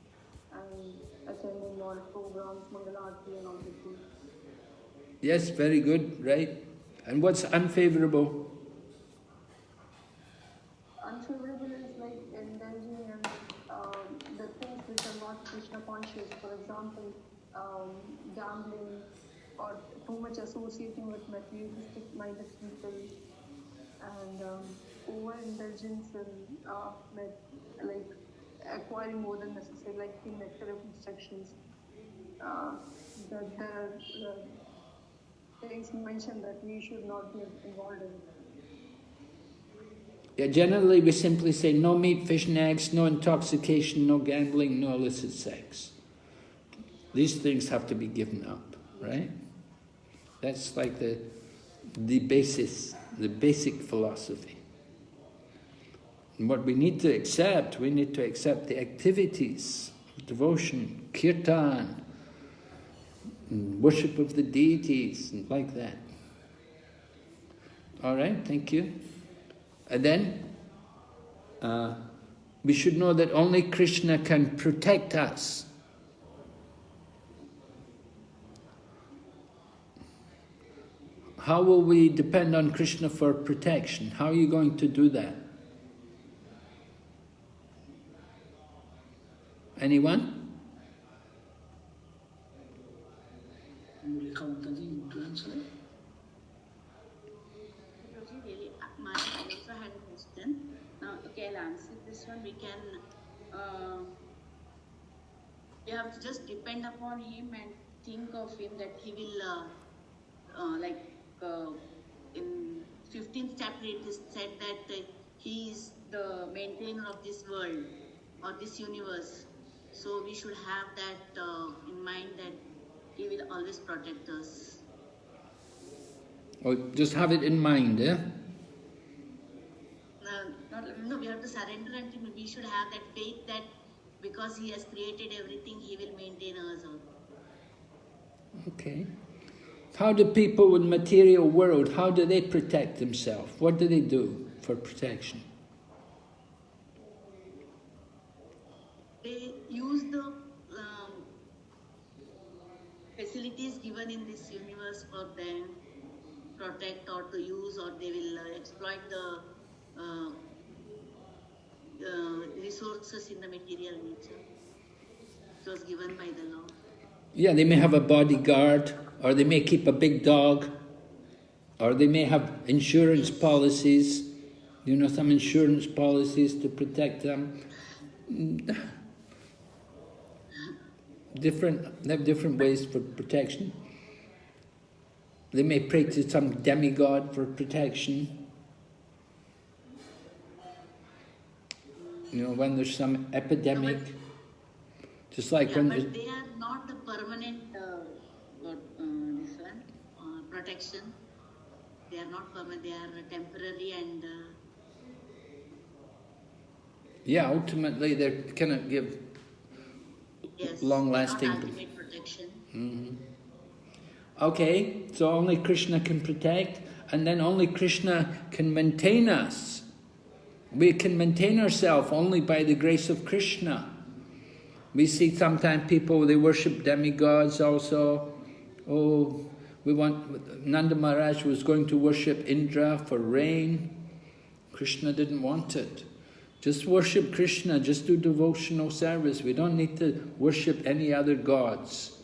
and attending all programs, Mangalarti and all the things. Yes, very good, right? And what's unfavorable? Unfavorable is like indulging in the things which are not Krishna conscious. For example, gambling or too much associating with materialistic minded people and overindulgence in like acquiring more than necessary, like the nectar of instructions. That there are things mentioned that we should not be involved in. Yeah, generally we simply say no meat, fish and eggs, no intoxication, no gambling, no illicit sex. These things have to be given up, right? That's like the basic philosophy. And what we need to accept the activities, devotion, kirtan, worship of the deities, and like that. All right, thank you. And then, we should know that only Krishna can protect us. How will we depend on Krishna for protection? How are you going to do that? Anyone? Really, I also had a question. Now, okay, I'll answer this one. We have to just depend upon him and think of him that he will, in 15th chapter it is said that he is the maintainer of this world or this universe. So we should have that in mind that he will always protect us. Or just have it in mind, eh? No, we have to surrender and we should have that faith that because he has created everything, he will maintain us all. Okay. How do people in the material world, how do they protect themselves? What do they do for protection? They use the facilities given in this universe for them protect or to use, or they will exploit the resources in the material nature. It was given by the law. Yeah, they may have a bodyguard or they may keep a big dog, or they may have insurance policies, some insurance policies to protect them. They have different ways for protection. They may pray to some demigod for protection. When there's some epidemic, just like when... But they are not the permanent protection. They are not permanent, they are temporary and... Yeah, ultimately they cannot give long-lasting... ultimate protection. Mm-hmm. Okay, so only Krishna can protect, and then only Krishna can maintain us. We can maintain ourselves only by the grace of Krishna. We see sometimes people, they worship demigods also. Nanda Maharaj was going to worship Indra for rain. Krishna didn't want it. Just worship Krishna, just do devotional service. We don't need to worship any other gods.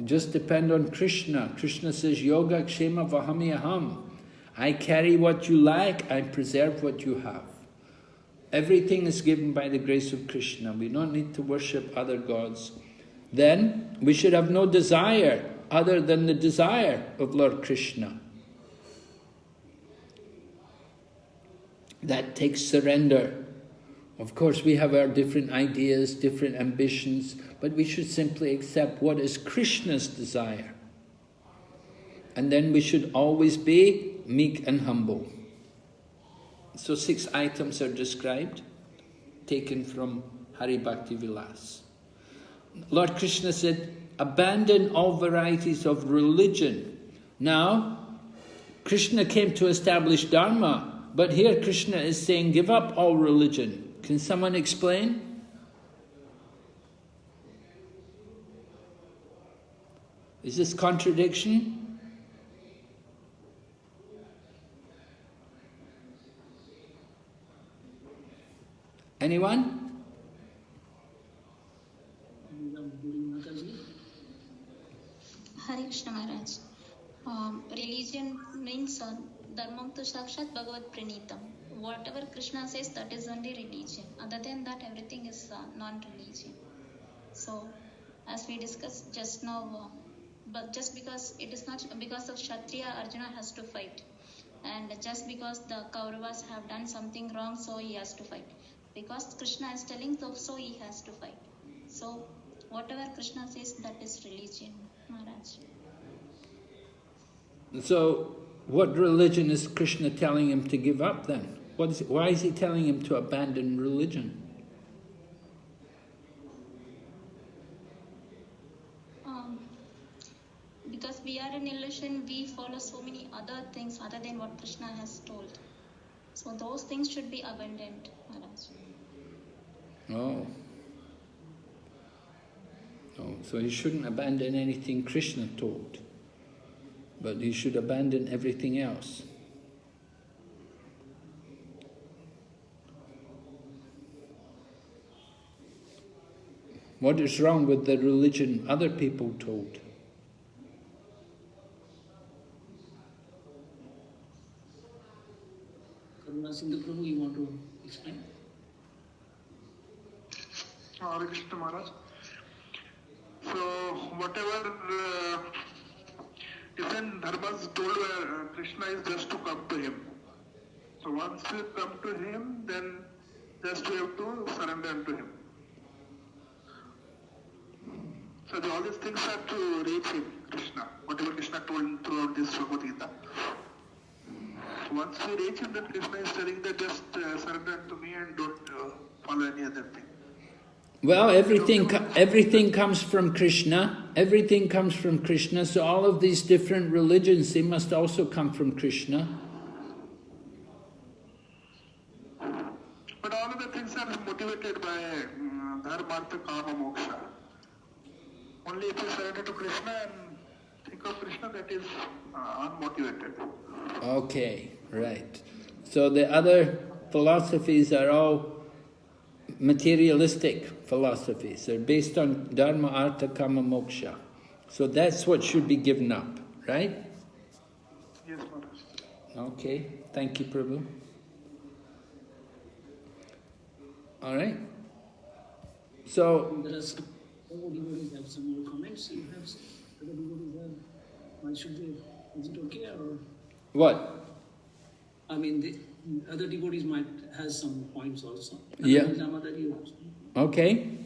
Just depend on Krishna. Krishna says, Yoga Kshema Vahami Aham. I carry what you lack, I preserve what you have. Everything is given by the grace of Krishna. We don't need to worship other gods. Then we should have no desire other than the desire of Lord Krishna. That takes surrender. Of course, we have our different ideas, different ambitions, but we should simply accept what is Krishna's desire. And then we should always be meek and humble. So 6 items are described, taken from Hari Bhakti Vilas. Lord Krishna said, abandon all varieties of religion. Now, Krishna came to establish Dharma, but here Krishna is saying, give up all religion. Can someone explain? Is this contradiction? Anyone? Hare Krishna Maharaj. Religion means Dharmam tu Sakshat Bhagavad Pranitam. Whatever Krishna says, that is only religion. Other than that, everything is non-religion. So, as we discussed just now, but just because it is not because of Kshatriya, Arjuna has to fight. And just because the Kauravas have done something wrong, so he has to fight. Because Krishna is telling so he has to fight. So, whatever Krishna says, that is religion, Maharaj. So, what religion is Krishna telling him to give up then? Why is he telling him to abandon religion? Because we are in illusion, we follow so many other things other than what Krishna has told. So those things should be abandoned, Maharaj. Oh, so he shouldn't abandon anything Krishna told, but he should abandon everything else. What is wrong with the religion other people told? Sindhu Prabhu, you want to explain? Hare Krishna Maharaj. So, whatever different dharmas told Krishna is just to come to him. So, once you come to him, then just you have to surrender to him. So, all these things are to reach him, Krishna. Whatever Krishna told throughout this Bhagavad Gita. Once we reach him, then Krishna is telling that just surrender to me and don't follow any other thing. Well, everything comes from Krishna. Everything comes from Krishna. So all of these different religions, they must also come from Krishna. But all of the things are motivated by dharma, artha, kama, moksha. Only if you surrender to Krishna and think of Krishna, that is unmotivated. Okay, right. So the other philosophies are all materialistic philosophies. They're based on dharma, artha, kama, moksha. So that's what should be given up, right? Yes, Maharaj. Okay, thank you, Prabhu. All right. So There are some other devotees have some more comments. You have some other devotees have. Why should they? Is it okay or? what? I mean, the other devotees might have some points also. Yeah. You Okay.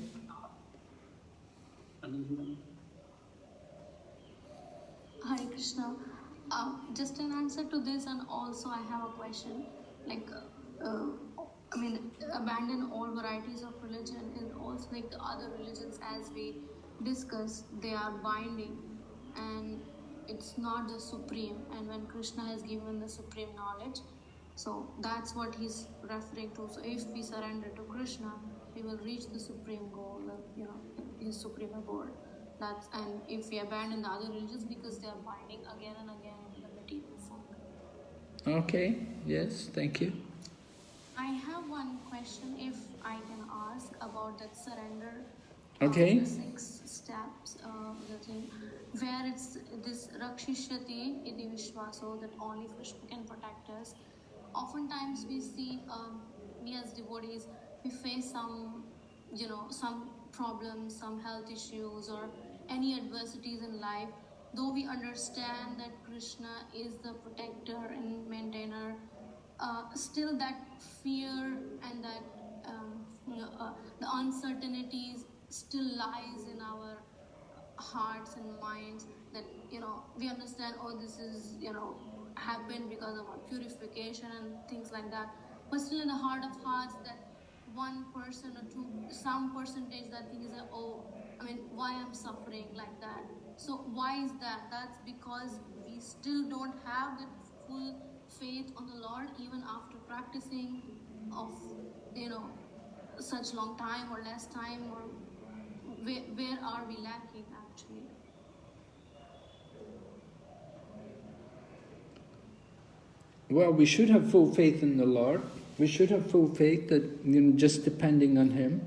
Hare Krishna. Just an answer to this, and also I have a question. Like, abandon all varieties of religion is also like the other religions, as we discussed, they are binding, and it's not the supreme. And when Krishna has given the supreme knowledge, so that's what he's referring to. So if we surrender to Krishna, we will reach the supreme goal, his supreme abode. And if we abandon the other religions because they are binding again and again in the material form. Okay, yes, thank you. I have one question, if I can ask, about that surrender. Okay. The 6 steps, the thing, where it's this Rakshishyati iti Vishwaso, that only Krishna can protect us. Oftentimes we see, we as devotees, we face some problems, some health issues, or any adversities in life. Though we understand that Krishna is the protector and maintainer, still that fear and that the uncertainties still lies in our hearts and minds, that we understand, oh, this is happened because of our purification and things like that, but still in the heart of hearts, that 1% or 2, some percentage that thinks that, oh, why I'm suffering like that. So why is that? That's because we still don't have that full faith on the Lord, even after practicing of such long time or less time, or where are we lacking actually? Well, we should have full faith in the Lord. We should have full faith that, just depending on Him.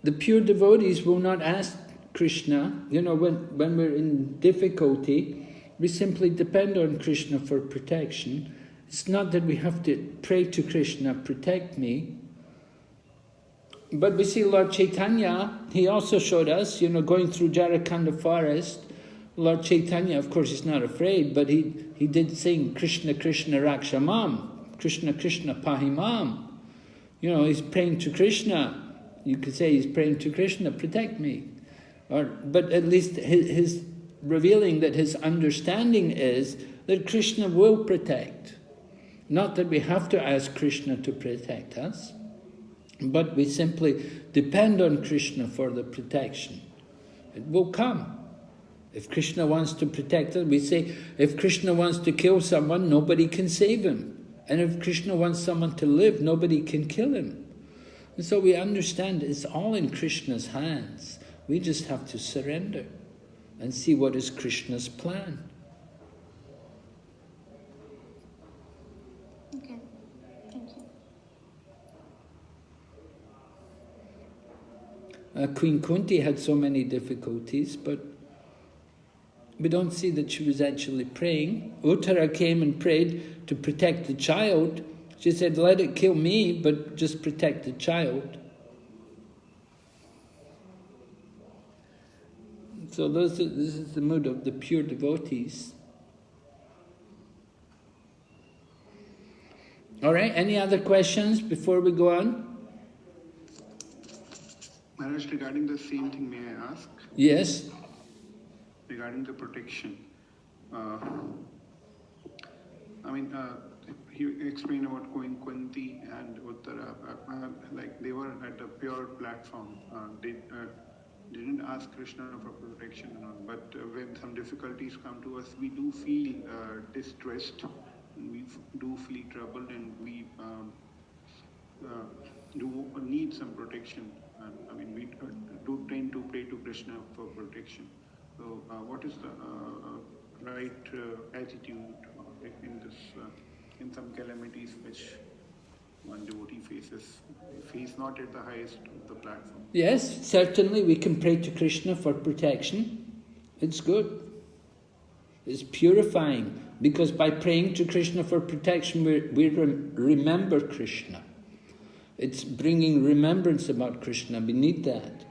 The pure devotees will not ask Krishna, when we're in difficulty, we simply depend on Krishna for protection. It's not that we have to pray to Krishna, protect me. But we see Lord Chaitanya, he also showed us, going through Jarakanda forest, Lord Chaitanya, of course, is not afraid, but he did sing Krishna Krishna Rakshamam, Krishna Krishna Pahimam. He's praying to Krishna. You could say he's praying to Krishna, protect me. But at least his revealing that his understanding is that Krishna will protect. Not that we have to ask Krishna to protect us, but we simply depend on Krishna for the protection. It will come. If Krishna wants to protect us, we say, if Krishna wants to kill someone, nobody can save him. And if Krishna wants someone to live, nobody can kill him. And so we understand it's all in Krishna's hands. We just have to surrender and see what is Krishna's plan. Okay, thank you. Queen Kunti had so many difficulties, but we don't see that she was actually praying. Uttara came and prayed to protect the child. She said, let it kill me, but just protect the child. So this is the mood of the pure devotees. All right, any other questions before we go on? Maharaj, regarding the same thing, may I ask? Yes. Regarding the protection. He explained about Kunti and Uttara, like they were at a pure platform. They didn't ask Krishna for protection and all, but when some difficulties come to us, we do feel distressed, we do feel troubled, and we do need some protection. We do tend to pray to Krishna for protection. So what is the right attitude in this, in some calamities which one devotee faces, if he's not at the highest of the platform? Yes, certainly we can pray to Krishna for protection. It's good. It's purifying, because by praying to Krishna for protection, we remember Krishna. It's bringing remembrance about Krishna beneath that.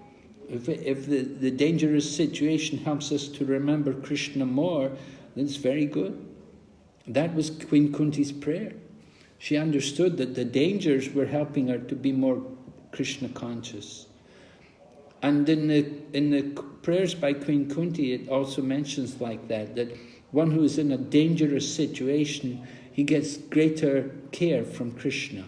If the dangerous situation helps us to remember Krishna more, then it's very good. That was Queen Kunti's prayer. She understood that the dangers were helping her to be more Krishna conscious. And in the prayers by Queen Kunti, it also mentions like that one who is in a dangerous situation, he gets greater care from Krishna.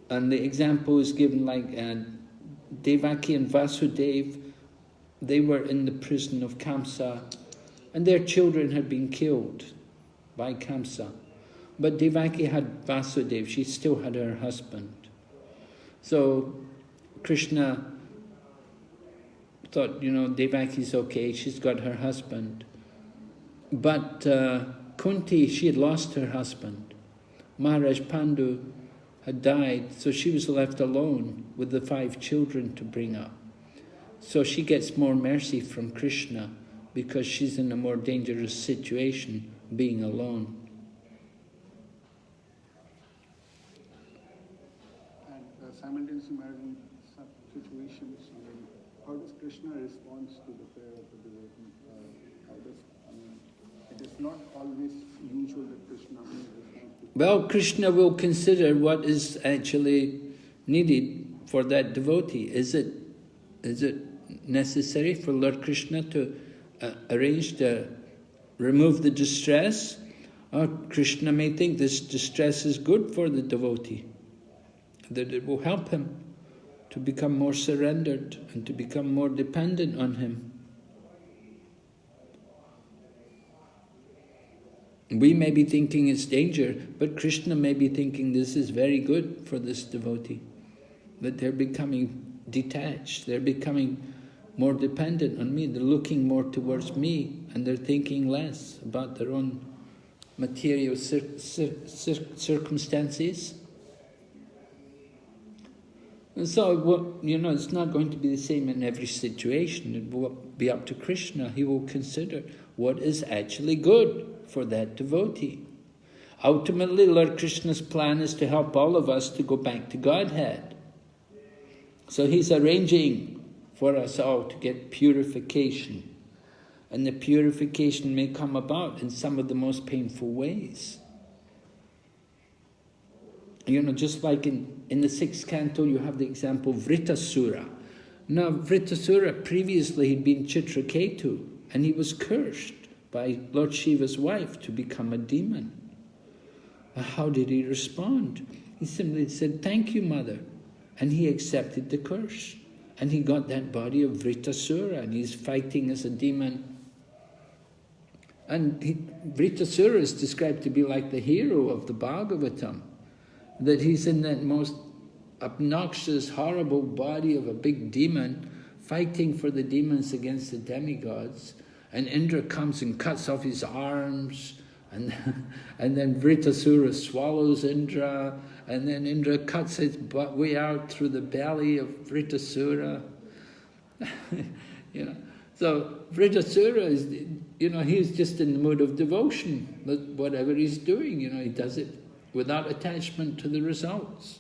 And the example is given like Devaki and Vasudev. They were in the prison of Kamsa, and their children had been killed by Kamsa. But Devaki had Vasudev, she still had her husband. So Krishna thought, Devaki's okay, she's got her husband. But Kunti, she had lost her husband. Maharaj Pandu had died, so she was left alone with the 5 children to bring up. So she gets more mercy from Krishna because she's in a more dangerous situation, being alone. And simultaneously, in some situations, how does Krishna respond to the prayer of the devotee? It is not always usual that Krishna responds to. Well, Krishna will consider what is actually needed for that devotee. Is it necessary for Lord Krishna to arrange to remove the distress? Or Krishna may think this distress is good for the devotee, that it will help him to become more surrendered and to become more dependent on him. We may be thinking it's danger, but Krishna may be thinking this is very good for this devotee, that they're becoming detached, they're becoming more dependent on me, they're looking more towards me, and they're thinking less about their own material circumstances. And so, it's not going to be the same in every situation. It will be up to Krishna. He will consider what is actually good for that devotee. Ultimately, Lord Krishna's plan is to help all of us to go back to Godhead. So he's arranging for us all to get purification. And the purification may come about in some of the most painful ways. Just like in the 6th canto, you have the example of Vritasura. Now, Vritasura, previously he'd been Chitraketu, and he was cursed by Lord Shiva's wife to become a demon. How did he respond? He simply said, "Thank you, mother." And he accepted the curse. And he got that body of Vritasura, and he's fighting as a demon. And Vritasura is described to be like the hero of the Bhagavatam, that he's in that most obnoxious, horrible body of a big demon, fighting for the demons against the demigods. And Indra comes and cuts off his arms, and then Vritasura swallows Indra, and then Indra cuts his way out through the belly of Vritasura. So Vritasura is, he's just in the mood of devotion. Whatever he's doing, he does it without attachment to the results.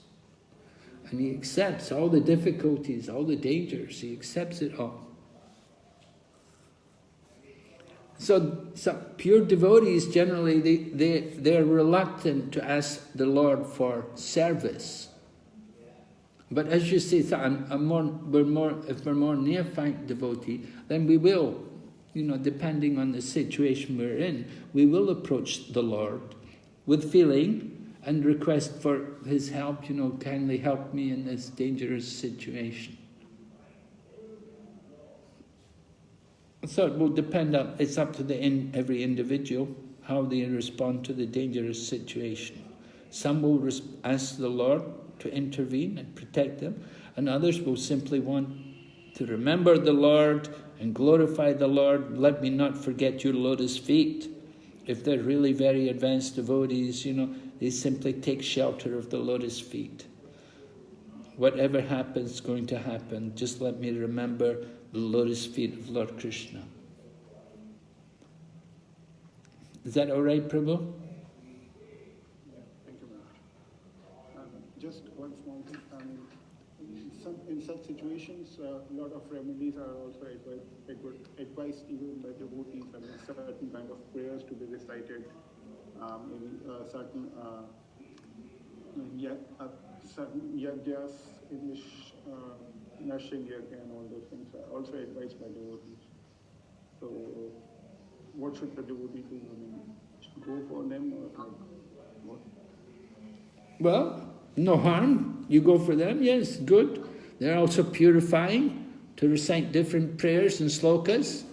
And he accepts all the difficulties, all the dangers, he accepts it all. So pure devotees generally, they're reluctant to ask the Lord for service. But as you say, if we're more neophyte devotee, then we will, depending on the situation we're in, we will approach the Lord with feeling and request for his help, kindly help me in this dangerous situation. So it will depend on, it's up to every individual how they respond to the dangerous situation. Some will ask the Lord to intervene and protect them, and others will simply want to remember the Lord and glorify the Lord. Let me not forget your lotus feet. If they're really very advanced devotees, they simply take shelter of the lotus feet. whatever happens is going to happen. Just let me remember the lotus feet of Lord Krishna. Is that all right, Prabhu? Yeah, thank you very much. Just one small thing. In such situations, a lot of remedies are also advised even by devotees. I mean, certain kind of prayers to be recited, maybe certain yagyas, English nursing yagya and all those things are also advised by devotees. So, what should the devotee do? I mean, go for them or like what? Well, no harm. You go for them, yes, good. They're also purifying to recite different prayers and slokas.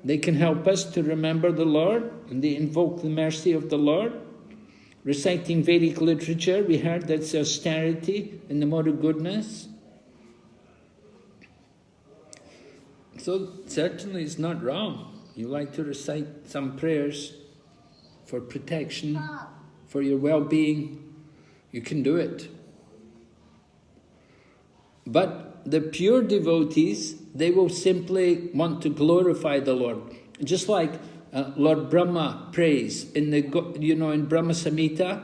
They can help us to remember the Lord, and they invoke the mercy of the Lord. Reciting Vedic literature, we heard that's austerity in the mode of goodness. So certainly it's not wrong. You like to recite some prayers for protection, for your well-being, you can do it. But the pure devotees, they will simply want to glorify the Lord. Just like Lord Brahma prays in the, in Brahma Samhita.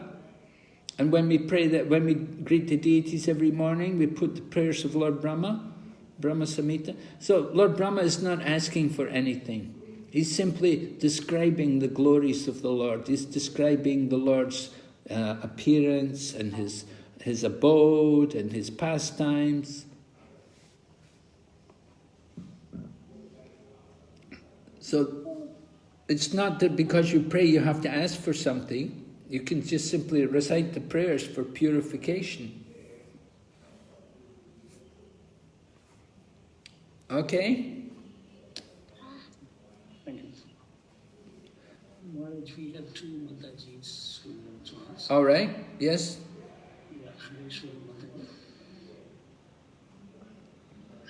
And when we pray that, when we greet the deities every morning, we put the prayers of Lord Brahma, Brahma Samhita. So Lord Brahma is not asking for anything. He's simply describing the glories of the Lord. He's describing the Lord's appearance and his abode and his pastimes. So it's not that because you pray you have to ask for something. You can just simply recite the prayers for purification. Okay? Thank you. Maharaj, we have two Matajis who want to ask. All right, yes? Yeah, Mataji.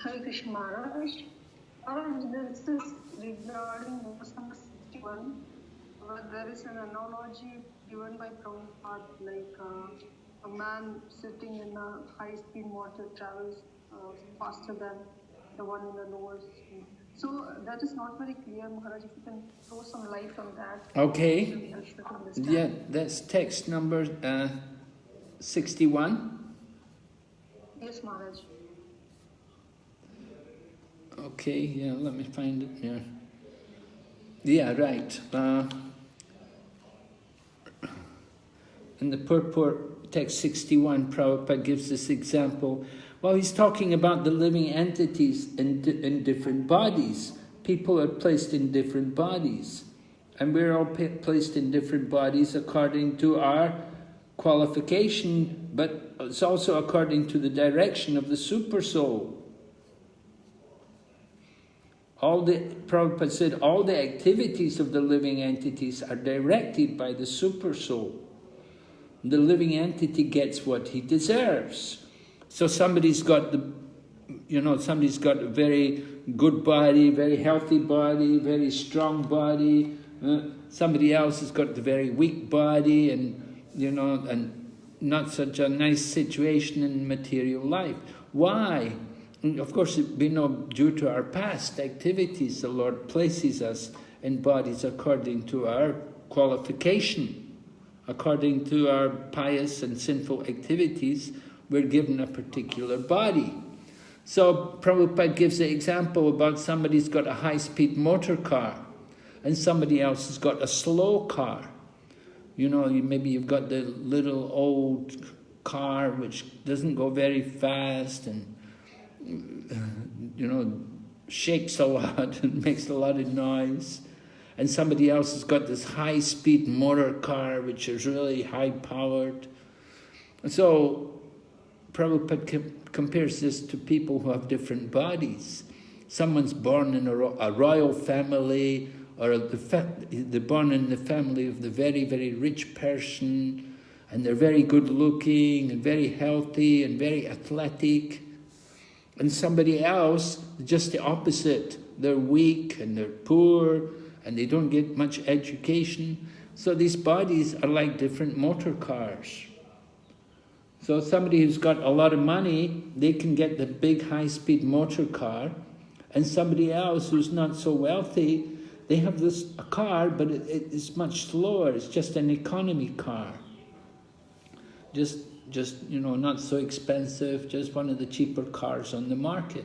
Hare Krishna Maharaj. Maharaj, this is regarding verse number 61, where there is an analogy given by Prabhupada, like a man sitting in a high-speed motor travels faster than the one in the lower speed. So that is not very clear, Maharaj. If you can throw some light on that. Okay. Yeah, that's text number 61. Yes, Maharaj. Okay, yeah, let me find it here. Yeah, right. In the purport, text 61, Prabhupada gives this example. Well, he's talking about the living entities in different bodies. People are placed in different bodies. And we're all placed in different bodies according to our qualification, but it's also according to the direction of the super soul. Prabhupada said, all the activities of the living entities are directed by the super soul. The living entity gets what he deserves. So somebody's got somebody's got a very good body, very healthy body, very strong body. Somebody else has got the very weak body and not such a nice situation in material life. Why? Of course, due to our past activities, the Lord places us in bodies according to our qualification. According to our pious and sinful activities, we're given a particular body. So Prabhupada gives the example about somebody's got a high-speed motor car and somebody else has got a slow car. Maybe you've got the little old car which doesn't go very fast and shakes a lot and makes a lot of noise. And somebody else has got this high-speed motor car which is really high-powered. And so Prabhupada compares this to people who have different bodies. Someone's born in a royal family, or they're born in the family of the very, very rich person, and they're very good-looking and very healthy and very athletic. And somebody else, just the opposite. They're weak and they're poor and they don't get much education. So these bodies are like different motor cars. So somebody who's got a lot of money, they can get the big high-speed motor car, and somebody else who's not so wealthy, they have a car, but it's much slower. It's just an economy car. Just not so expensive, just one of the cheaper cars on the market.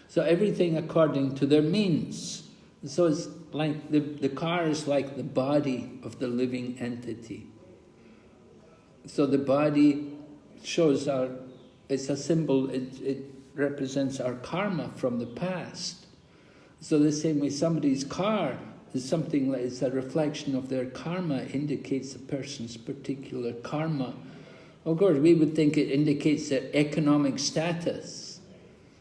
So everything according to their means. So it's like the car is like the body of the living entity. So the body shows it's a symbol, it represents our karma from the past. So the same way somebody's car is something like, it's a reflection of their karma, indicates a person's particular karma. Of course, we would think it indicates their economic status.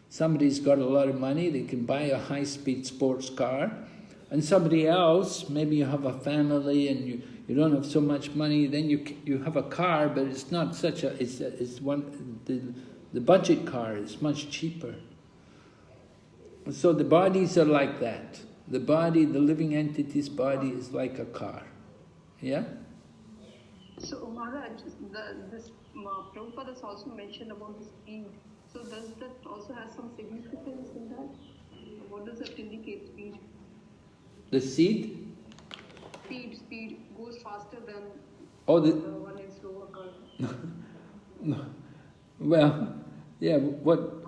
Somebody's got a lot of money, they can buy a high-speed sports car, and somebody else, maybe you have a family and you don't have so much money, then you have a car, but it's not such a, it's one, the budget car is much cheaper. So the bodies are like that. The body, the living entity's body is like a car. Yeah? So Maharaj, this Prabhupada has also mentioned about the speed. So does that also have some significance in that? What does that indicate, speed? The seed? Speed goes faster than the one in slower car. No. Well, yeah, well,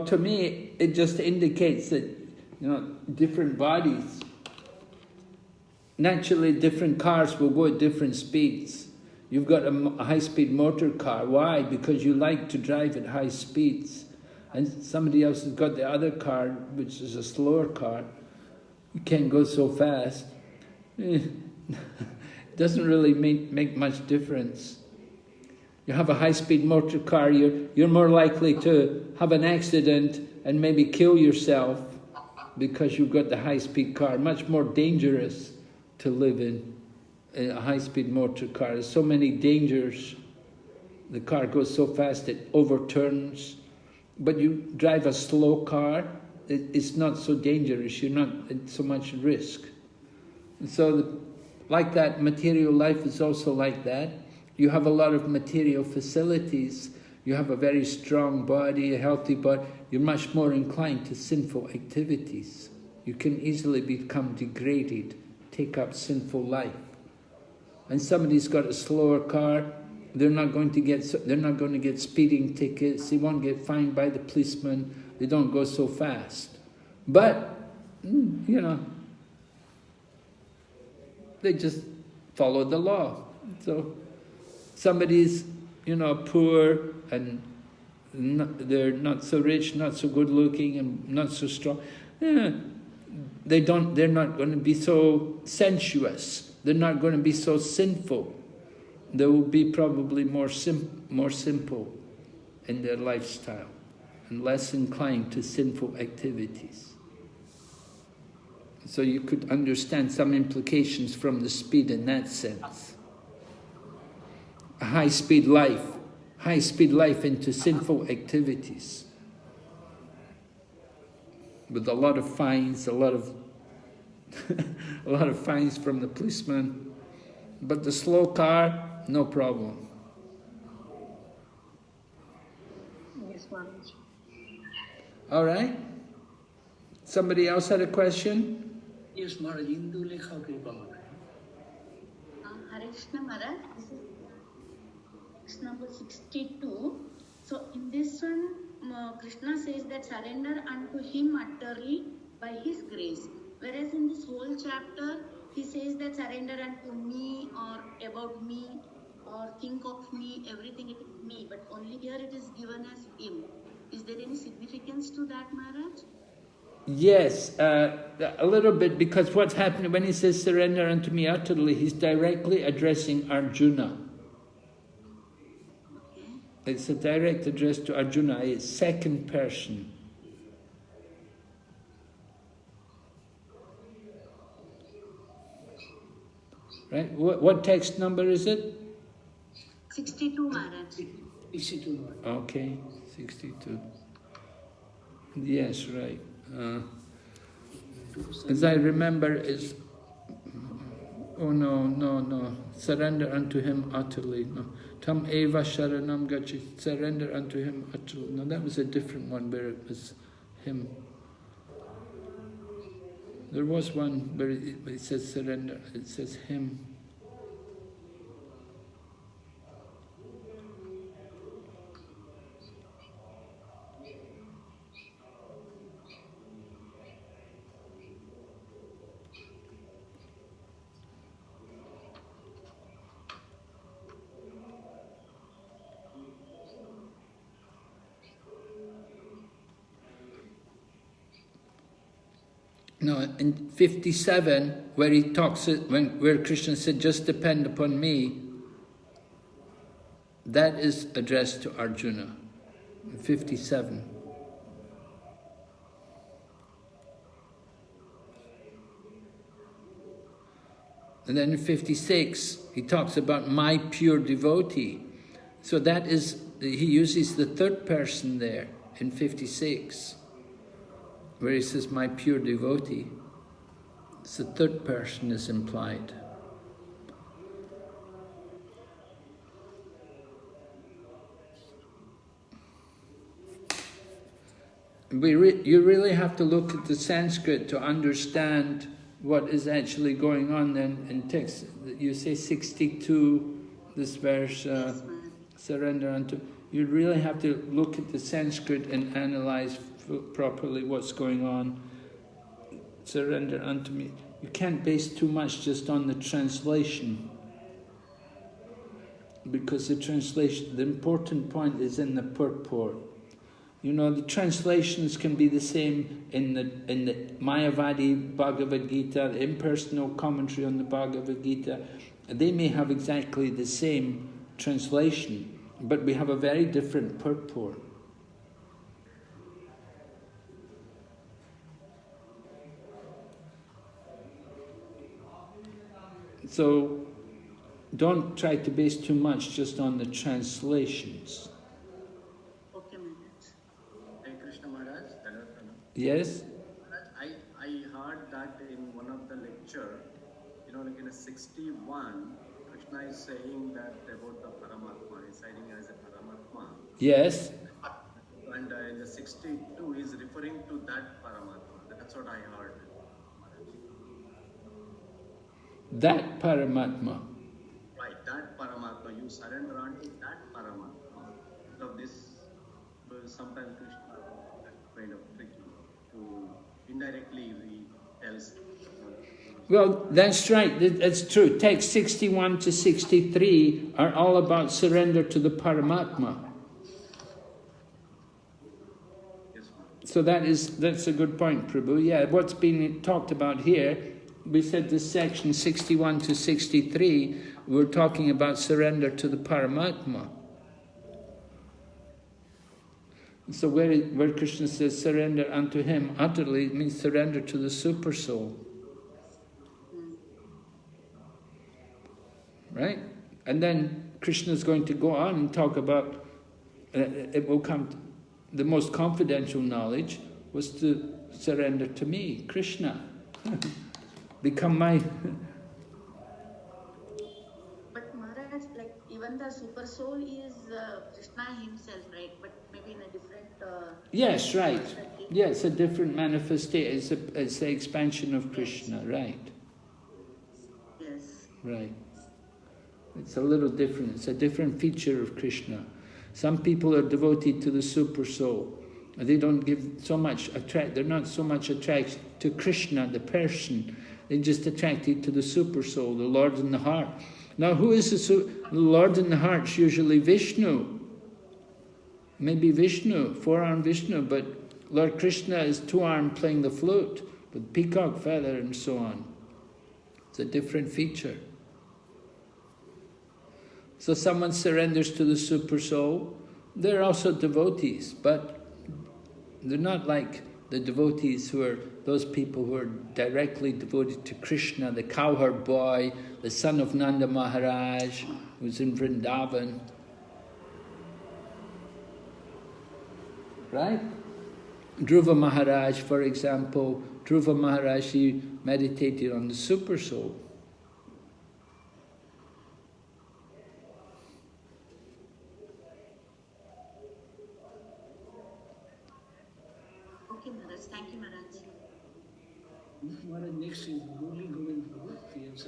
to me, it just indicates that, different bodies, naturally different cars will go at different speeds. You've got a high-speed motor car. Why? Because you like to drive at high speeds. And somebody else has got the other car, which is a slower car. You can't go so fast. It doesn't really make much difference. You have a high-speed motor car, you're more likely to have an accident and maybe kill yourself because you've got the high-speed car. Much more dangerous to live in a high-speed motor car. There's so many dangers. The car goes so fast it overturns. But you drive a slow car, it's not so dangerous. You're not at so much risk. And so, like that, material life is also like that. You have a lot of material facilities. You have a very strong body, a healthy body. You're much more inclined to sinful activities. You can easily become degraded, take up sinful life. And somebody's got a slower car, they're not going to get speeding tickets, they won't get fined by the policeman, they don't go so fast. But, they just follow the law. So somebody's, poor and they're not so rich, not so good looking and not so strong. They're not going to be so sensuous. They're not going to be so sinful. They will be probably more simple in their lifestyle and less inclined to sinful activities. So you could understand some implications from the speed in that sense. A high-speed life into sinful activities. With a lot of fines, a lot of fines from the policeman. But the slow car, no problem. Yes, Maharaj. All right. Somebody else had a question? Yes, Maharaj. Hindu Lekha Kripa Maharaj. Hare Krishna Maharaj, this is number 62. So in this one, Krishna says that surrender unto him utterly by his grace. Whereas in this whole chapter, he says that surrender unto me or about me or think of me, everything it is me. But only here it is given as him. Is there any significance to that, Maharaj? Yes, a little bit, because what's happening when he says surrender unto me utterly, he's directly addressing Arjuna. Okay. It's a direct address to Arjuna, it's second person. Right? What text number is it? 62, Maharaj. 62, Maharaj. Okay, 62. Yes, right. As I remember, Oh no, no, no. Surrender unto him utterly. No. Tam eva sharanam gachi. Surrender unto him utterly. No, that was a different one where it was him. There was one where it says surrender, it says him. No, in 57, where he talks, where Krishna said, "Just depend upon me," that is addressed to Arjuna. In 57. And then in 56, he talks about my pure devotee. So that is, he uses the third person there in 56. Where he says, my pure devotee. It's the third person is implied. You really have to look at the Sanskrit to understand what is actually going on then in text. You say 62, this verse, surrender unto. You really have to look at the Sanskrit and analyze properly what's going on. Surrender unto me. You can't base too much just on the translation, because the translation, the important point is in the purport. You know, the translations can be the same in the Mayavadi Bhagavad Gita, the impersonal commentary on the Bhagavad Gita. They may have exactly the same translation, but we have a very different purport. So, don't try to base too much just on the translations. Okay, Maharaj. Hey, Krishna Maharaj. Yes? I heard that in one of the lecture, you know, like in a 61, Krishna is saying that about the Paramatma, residing as a Paramatma. Yes. And in the 62, is referring to that Paramatma. That's what I heard. That Paramatma. Right, that Paramatma. You surrender unto that Paramatma. So this will sometimes Krishna kind of tricky to indirectly he tells. Well, that's right, that's true. Text 61 to 63 are all about surrender to the Paramatma. So that's a good point, Prabhu. Yeah, what's being talked about here, we said this section 61 to 63, we're talking about surrender to the Paramatma. So where Krishna says surrender unto him utterly, it means surrender to the super soul. Right? And then Krishna is going to go on and talk about, it will come, the most confidential knowledge was to surrender to me, Krishna. Become my... But Maharaj, like even the super soul is Krishna himself, right? But maybe in a different... Yes, right. Yeah, it's a different manifestation. It's the expansion of Krishna, right? Yes. Right. It's a little different. It's a different feature of Krishna. Some people are devoted to the super soul. They don't give so much they're not so much attracted to Krishna, the person. They're just attracted to the super soul, the Lord in the heart. Now, who is the Lord in the heart? It's usually Vishnu. Maybe Vishnu, four-armed Vishnu, but Lord Krishna is two-armed playing the flute with peacock feather and so on. It's a different feature. So someone surrenders to the super soul. They're also devotees, but they're not like the devotees who are those people who are directly devoted to Krishna, the cowherd boy, the son of Nanda Maharaj, who's in Vrindavan. Right? Dhruva Maharaj, for example, Dhruva Maharaj, he meditated on the super soul. Maharaj. Thank you, Maharaj. Maharaj, next is Murli Govind Prabhu. He has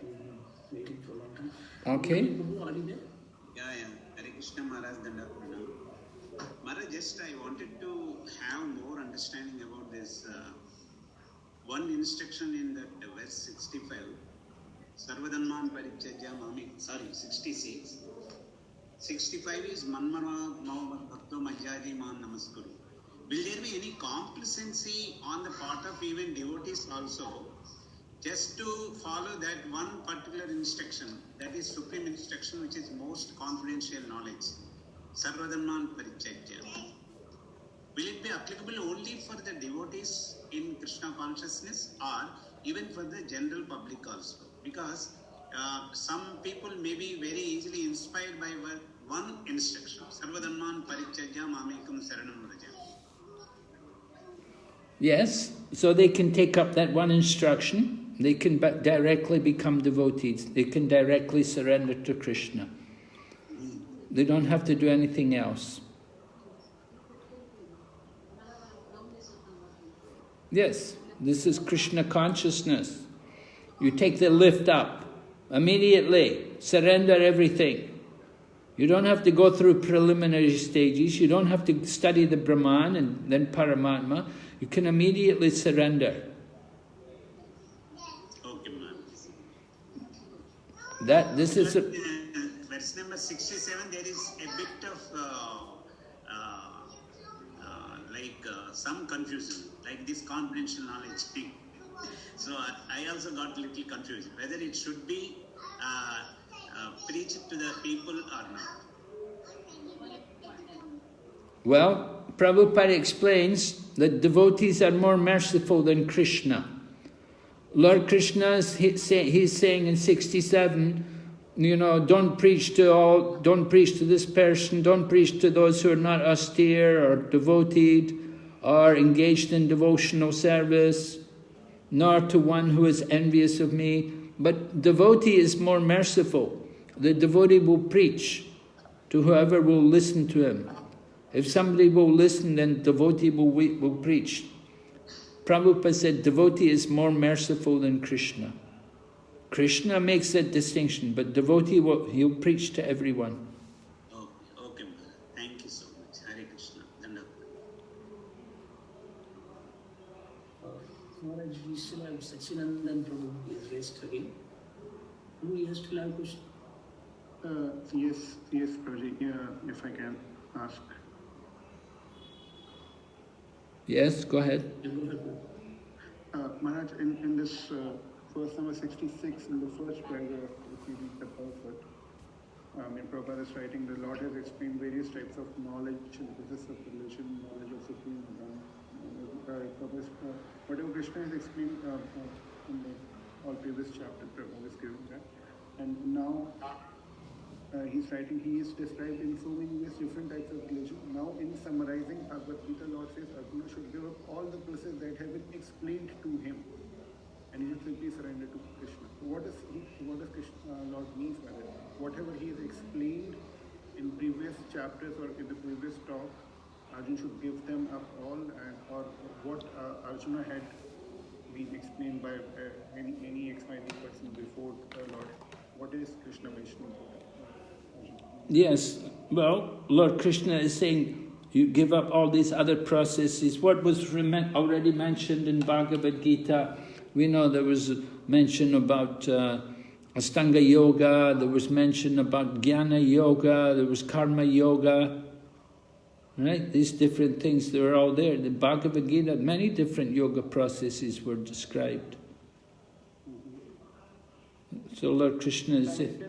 been waiting for a long time. Okay. Murli Prabhu, are you there? Yeah. Hare Krishna Maharaj Dandapurna. Maharaj, just I wanted to have more understanding about this one instruction in that verse 65. Sarvadhanman Parityajya Mami. Sorry, 66. 65 is Manmara Mohammed Bhakto Majjaji Man Namaskuru. Will there be any complacency on the part of even devotees also, just to follow that one particular instruction, that is supreme instruction, which is most confidential knowledge, Sarvadhanman Parityajya? Will it be applicable only for the devotees in Krishna consciousness or even for the general public also? Because some people may be very easily inspired by one instruction, Sarvadhanman Parityajya Mamekam Saranam Vraja. Yes, so they can take up that one instruction, they can directly become devotees, they can directly surrender to Krishna. They don't have to do anything else. Yes, this is Krishna consciousness. You take the lift up, immediately, surrender everything. You don't have to go through preliminary stages, you don't have to study the Brahman and then Paramatma. You can immediately surrender. Okay, ma'am. This is a... Verse number 67, there is a bit of some confusion, like this confidential knowledge thing. So I also got a little confused, whether it should be preached to the people or not. Well, Prabhupada explains that devotees are more merciful than Krishna. Lord Krishna, he's saying in 67, don't preach to this person, don't preach to those who are not austere or devoted or engaged in devotional service, nor to one who is envious of me. But devotee is more merciful. The devotee will preach to whoever will listen to him. If somebody will listen, then devotee will preach. Prabhupada said devotee is more merciful than Krishna. Krishna makes that distinction, but devotee, he'll preach to everyone. Okay, thank you so much. Hare Krishna. Maharaj, we still have Sachinandan Prabhu is raised again. Do you still have a question? Yes, Prabhuji, if I can ask. Yes, go ahead. Maharaj, in this verse number 66, in the first paragraph, if you read the Bhagavad, Prabhupada is writing, the Lord has explained various types of knowledge and business of religion, knowledge of Supreme whatever Krishna has explained in all previous chapters, Prabhupada is giving that. And now he's writing, he is described in so many ways different types of religion. Now in summarizing Bhagavad Gita, Lord says Arjuna should give up all the process that have been explained to him, and he should simply surrender to Krishna. What does Krishna Lord means by that? Whatever he has explained in previous chapters or in the previous talk, Arjuna should give them up all, or what Arjuna had been explained by any XYZ person before Lord. What is Krishna mentioning? Yes, well, Lord Krishna is saying, you give up all these other processes. What was already mentioned in Bhagavad Gita, we know there was mention about Astanga Yoga, there was mention about Jnana Yoga, there was Karma Yoga, right? These different things, they were all there. The Bhagavad Gita, many different yoga processes were described. So Lord Krishna is saying...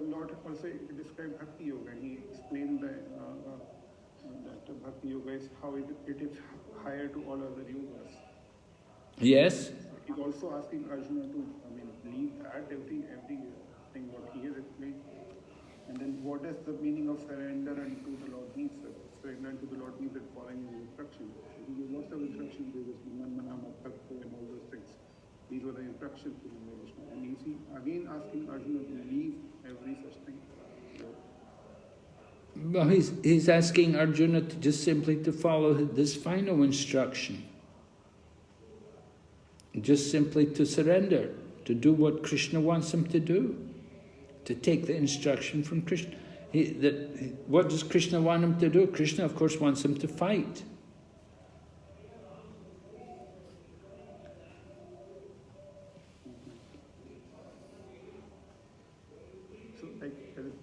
Lord also described Bhakti Yoga, and he explained that Bhakti Yoga is how it is higher to all other yogas. Yes. He's also asking Arjuna to leave everything what he has explained. And then what is the meaning of surrender unto the Lord means? Surrender unto the Lord means that following his instructions. He gave lots of instructions, there was and all those things. These were the instructions to Krishna. And you see, again asking Arjuna to leave every such thing. Well, he's asking Arjuna to just simply to follow this final instruction. Just simply to surrender, to do what Krishna wants him to do, to take the instruction from Krishna. What does Krishna want him to do? Krishna, of course, wants him to fight. So, like,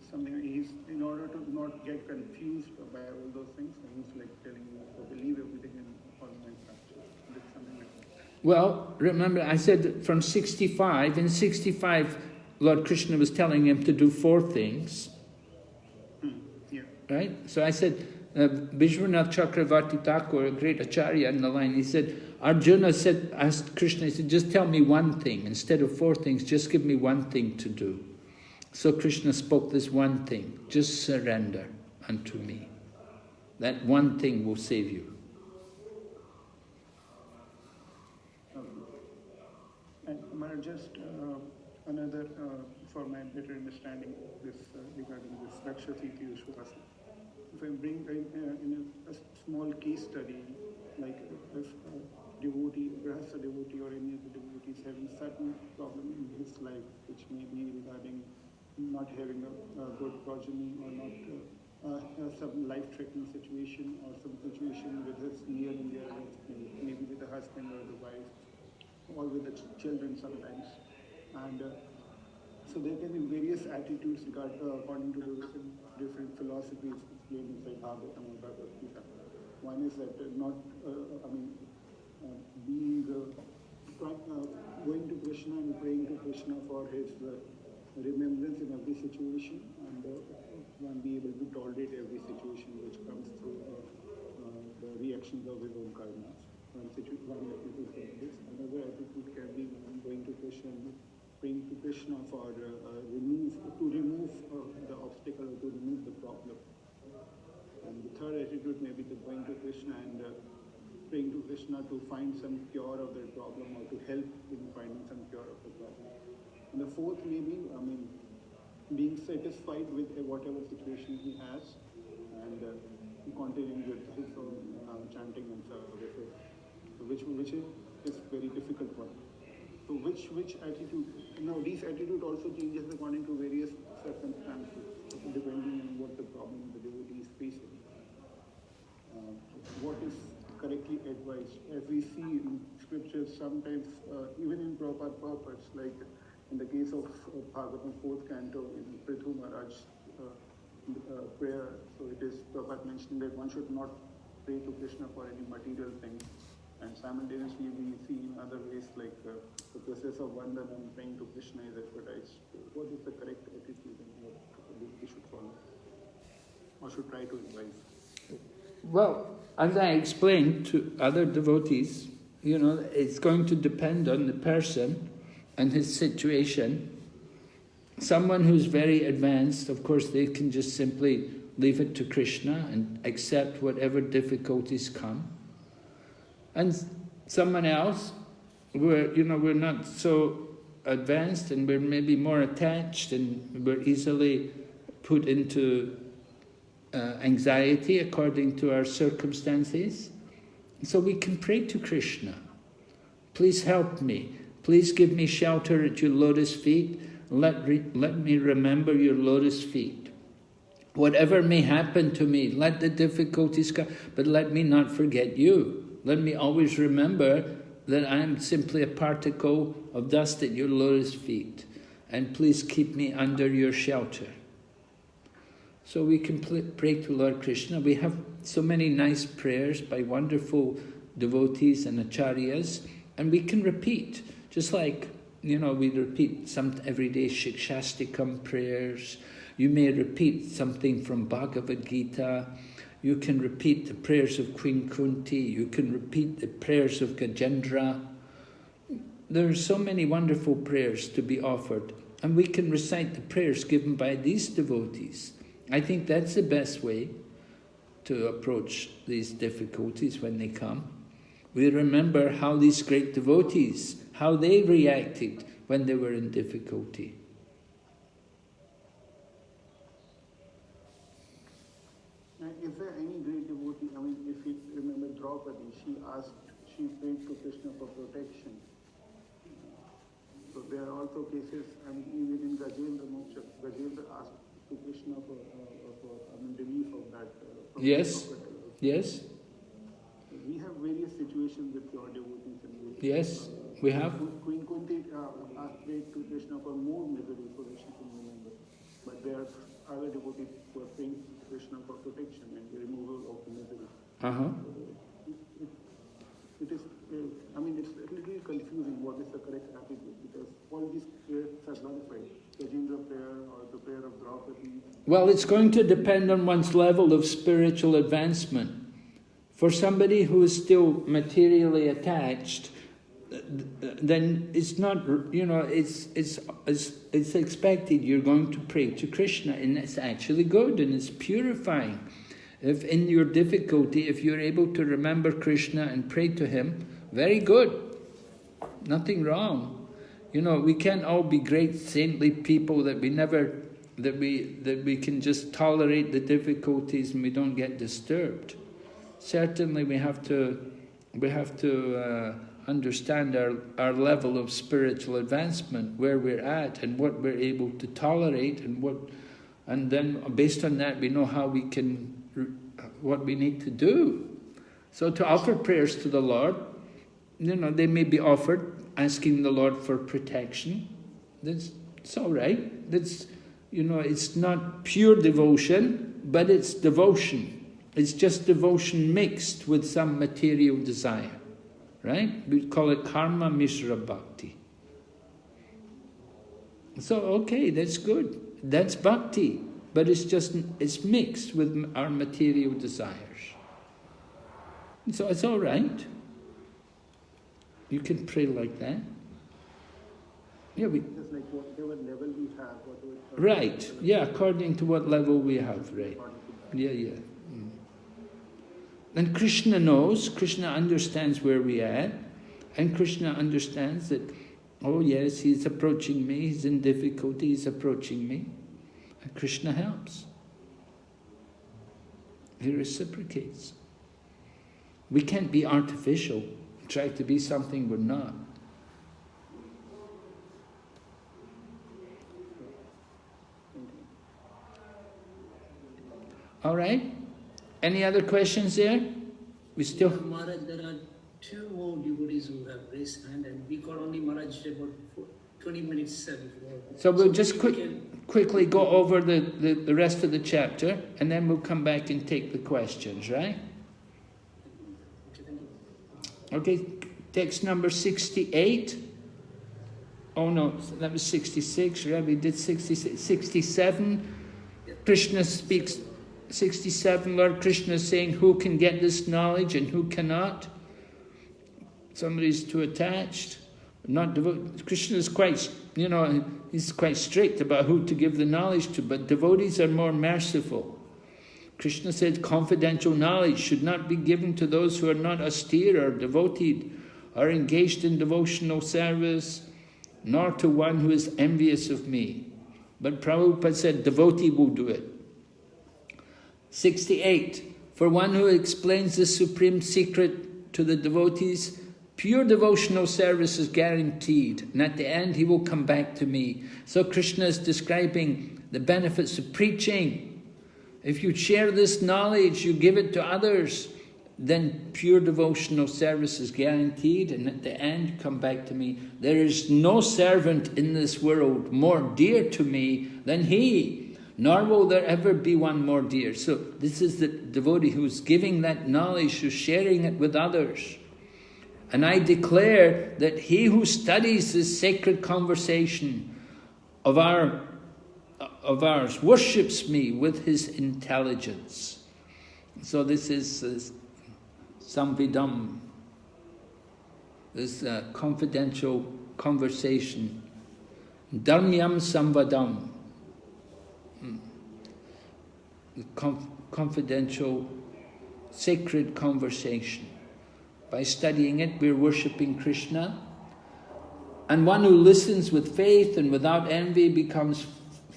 something he's, in order to not get confused by all those things, he's like telling you to believe everything in all my structure. Something like that. Well, remember I said from 65, in 65, Lord Krishna was telling him to do 4 things. Yeah. Right? So I said, Vishwanath Chakravarti Thakur, a great acharya in the line, he said, Arjuna asked Krishna, he said, just tell me one thing. Instead of 4 things, just give me one thing to do. So Krishna spoke this one thing, just surrender unto me. That one thing will save you. And just another, for my better understanding, this regarding this Rakshasiti Vishwasa. If I bring in a small case study, like if a devotee, perhaps a devotee or any of the devotees having certain problem in his life, which may be regarding not having a good progeny or not some life-threatening situation or some situation with his near and dear, maybe with the husband or the wife, or with the children sometimes. And so there can be various attitudes according to the different philosophies explained inside Bhagavatam and Bhagavad Gita. One is that going to Krishna and praying to Krishna for his remembrance in every situation, and one be able to tolerate every situation which comes through the reactions of his own karmas. One attitude can be this. Another attitude can be going to Krishna and praying to Krishna for remove the obstacle or to remove the problem. And the third attitude may be going to Krishna and praying to Krishna to find some cure of their problem or to help in finding some cure of the problem. And the fourth may be, being satisfied with whatever situation he has and continuing with his own chanting and service, which is very difficult one. So which attitude? Now these attitude also changes according to various circumstances, depending on what the problem the devotee is facing. What is correctly advised? As we see in scriptures, sometimes even in Prabhupada purpose, like in the case of Bhagavatam 4th canto in Prithu Maharaj's prayer, so it is Prabhupada mentioning that one should not pray to Krishna for any material things. And simultaneously we see in other ways like the process of Vandana and praying to Krishna is advertised. What is the correct attitude and what we should follow or should try to advise? Well, as I explained to other devotees, it's going to depend on the person and his situation. Someone who's very advanced, of course, they can just simply leave it to Krishna and accept whatever difficulties come. And someone else, we're not so advanced and we're maybe more attached and we're easily put into anxiety according to our circumstances. So we can pray to Krishna. Please help me. Please give me shelter at your lotus feet. Let me remember your lotus feet. Whatever may happen to me, let the difficulties come, but let me not forget you. Let me always remember that I am simply a particle of dust at your lotus feet. And please keep me under your shelter. So we can pray to Lord Krishna. We have so many nice prayers by wonderful devotees and acharyas, and we can repeat, just like, we repeat some everyday Shikshastikam prayers. You may repeat something from Bhagavad Gita. You can repeat the prayers of Queen Kunti. You can repeat the prayers of Gajendra. There are so many wonderful prayers to be offered, and we can recite the prayers given by these devotees. I think that's the best way to approach these difficulties when they come. We remember how these great devotees, how they reacted when they were in difficulty. And is there any great devotee, I mean, if you remember Draupadi, she prayed to Krishna for protection. So there are also cases, I mean, even in Gajendra Moksha, Gajendra asked to Krishna for relief of that. Yes, yes. We have various situations with your devotees. Yes, we have. Queen Kunti prayed to Krishna for more misery so that she can remember. But there are other devotees who are praying to Krishna for protection and the removal of the misery. It is, I mean, it's a little confusing what is the correct attitude, because all these prayers are glorified. Gajendra prayer or the prayer of Draupadi. Well, it's going to depend on one's level of spiritual advancement. For somebody who is still materially attached, then it's not, you know, it's expected you're going to pray to Krishna, and it's actually good and it's purifying. If in your difficulty, if you're able to remember Krishna and pray to him, very good. Nothing wrong. You know, we can't all be great saintly people that we can just tolerate the difficulties and we don't get disturbed. Certainly we have to understand our level of spiritual advancement, where we're at and what we're able to tolerate, and then based on that we know how we can, what we need to do. So to offer prayers to the Lord, you know, they may be offered asking the Lord for protection. It's all right. That's, you know, it's not pure devotion, but it's devotion. It's just devotion mixed with some material desire, right? We call it karma mishra bhakti. So, okay, that's good. That's bhakti, but it's mixed with our material desires. So it's all right. You can pray like that. Yeah, just like whatever level we have. Right, yeah, according to what level we have, right. Yeah. And Krishna knows, Krishna understands where we are, and Krishna understands that, oh yes, he's approaching me, he's in difficulty, he's approaching me. And Krishna helps. He reciprocates. We can't be artificial, try to be something we're not. All right? Any other questions there? We still... Maharaj, there are two more devotees who have raised hand, and we got only Maharaj about 20 minutes before. So we'll just quickly go over the rest of the chapter, and then we'll come back and take the questions, right? Okay, text number 68. Oh no, that was 66, right? We did 66. 67, Krishna speaks... 67, Lord Krishna is saying who can get this knowledge and who cannot. Somebody's too attached, not devoted. Krishna is quite, you know, he's quite strict about who to give the knowledge to, but devotees are more merciful. Krishna said confidential knowledge should not be given to those who are not austere or devoted or engaged in devotional service, nor to one who is envious of me. But Prabhupada said devotee will do it. 68. For one who explains the supreme secret to the devotees, pure devotional service is guaranteed, and at the end he will come back to me. So Krishna is describing the benefits of preaching. If you share this knowledge, you give it to others, then pure devotional service is guaranteed, and at the end come back to me. There is no servant in this world more dear to me than he, nor will there ever be one more dear. So this is the devotee who's giving that knowledge, who's sharing it with others. And I declare that he who studies this sacred conversation of ours worships me with his intelligence. So this is samvidam, this confidential conversation. Dharmyam samvadam. Confidential, sacred conversation. By studying it, we're worshipping Krishna. And one who listens with faith and without envy becomes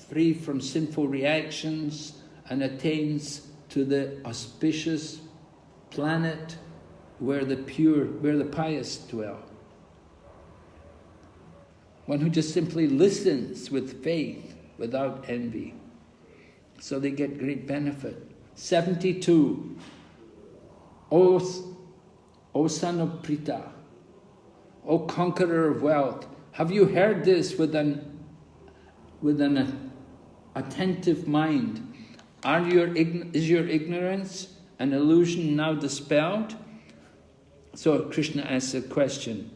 free from sinful reactions and attains to the auspicious planet where the pious dwell. One who just simply listens with faith, without envy. So they get great benefit. 72. O son of Prita, O conqueror of wealth, have you heard this with an attentive mind? Is your ignorance and illusion now dispelled? So Krishna asks a question,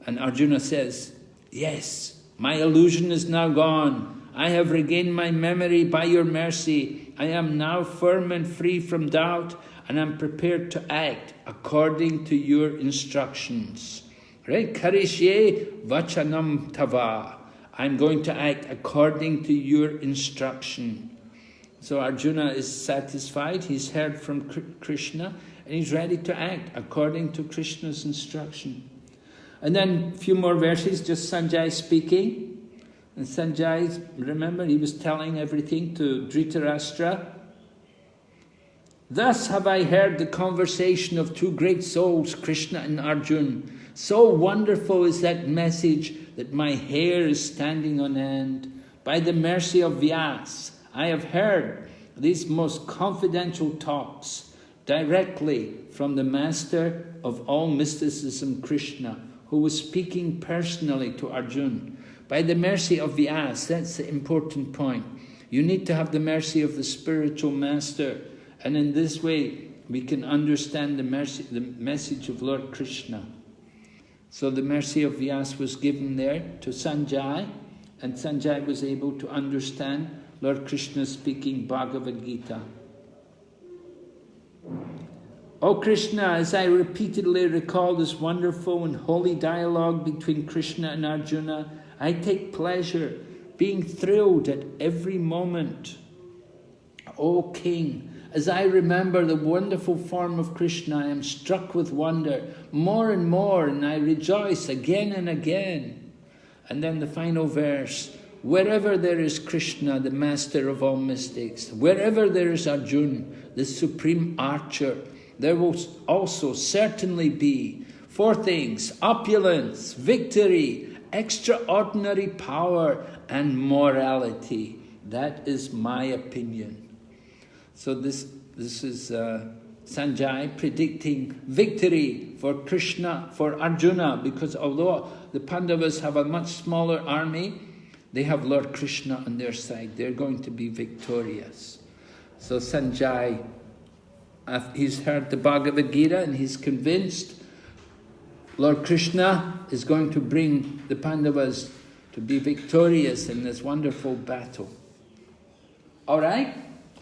and Arjuna says, yes, my illusion is now gone. I have regained my memory by your mercy. I am now firm and free from doubt, and I'm prepared to act according to your instructions. Right? Karishye vachanam tava. I'm going to act according to your instruction. So Arjuna is satisfied. He's heard from Krishna, and he's ready to act according to Krishna's instruction. And then a few more verses, just Sanjay speaking. And Sanjay, remember, he was telling everything to Dhritarashtra. Thus have I heard the conversation of two great souls, Krishna and Arjuna. So wonderful is that message that my hair is standing on end. By the mercy of Vyas, I have heard these most confidential talks directly from the master of all mysticism, Krishna, who was speaking personally to Arjuna. By the mercy of Vyas, that's the important point. You need to have the mercy of the spiritual master, and in this way we can understand the message of Lord Krishna. So the mercy of Vyas was given there to Sanjay, and Sanjay was able to understand Lord Krishna speaking Bhagavad Gita. O Krishna, as I repeatedly recall this wonderful and holy dialogue between Krishna and Arjuna, I take pleasure, being thrilled at every moment. O King, as I remember the wonderful form of Krishna, I am struck with wonder more and more, and I rejoice again and again. And then the final verse, wherever there is Krishna, the master of all mystics, wherever there is Arjuna, the supreme archer, there will also certainly be four things: opulence, victory, extraordinary power, and morality. That is my opinion. So this is Sanjay predicting victory for Krishna, for Arjuna, because although the Pandavas have a much smaller army, they have Lord Krishna on their side. They're going to be victorious. So Sanjay, he's heard the Bhagavad Gita and he's convinced Lord Krishna is going to bring the Pandavas to be victorious in this wonderful battle. All right?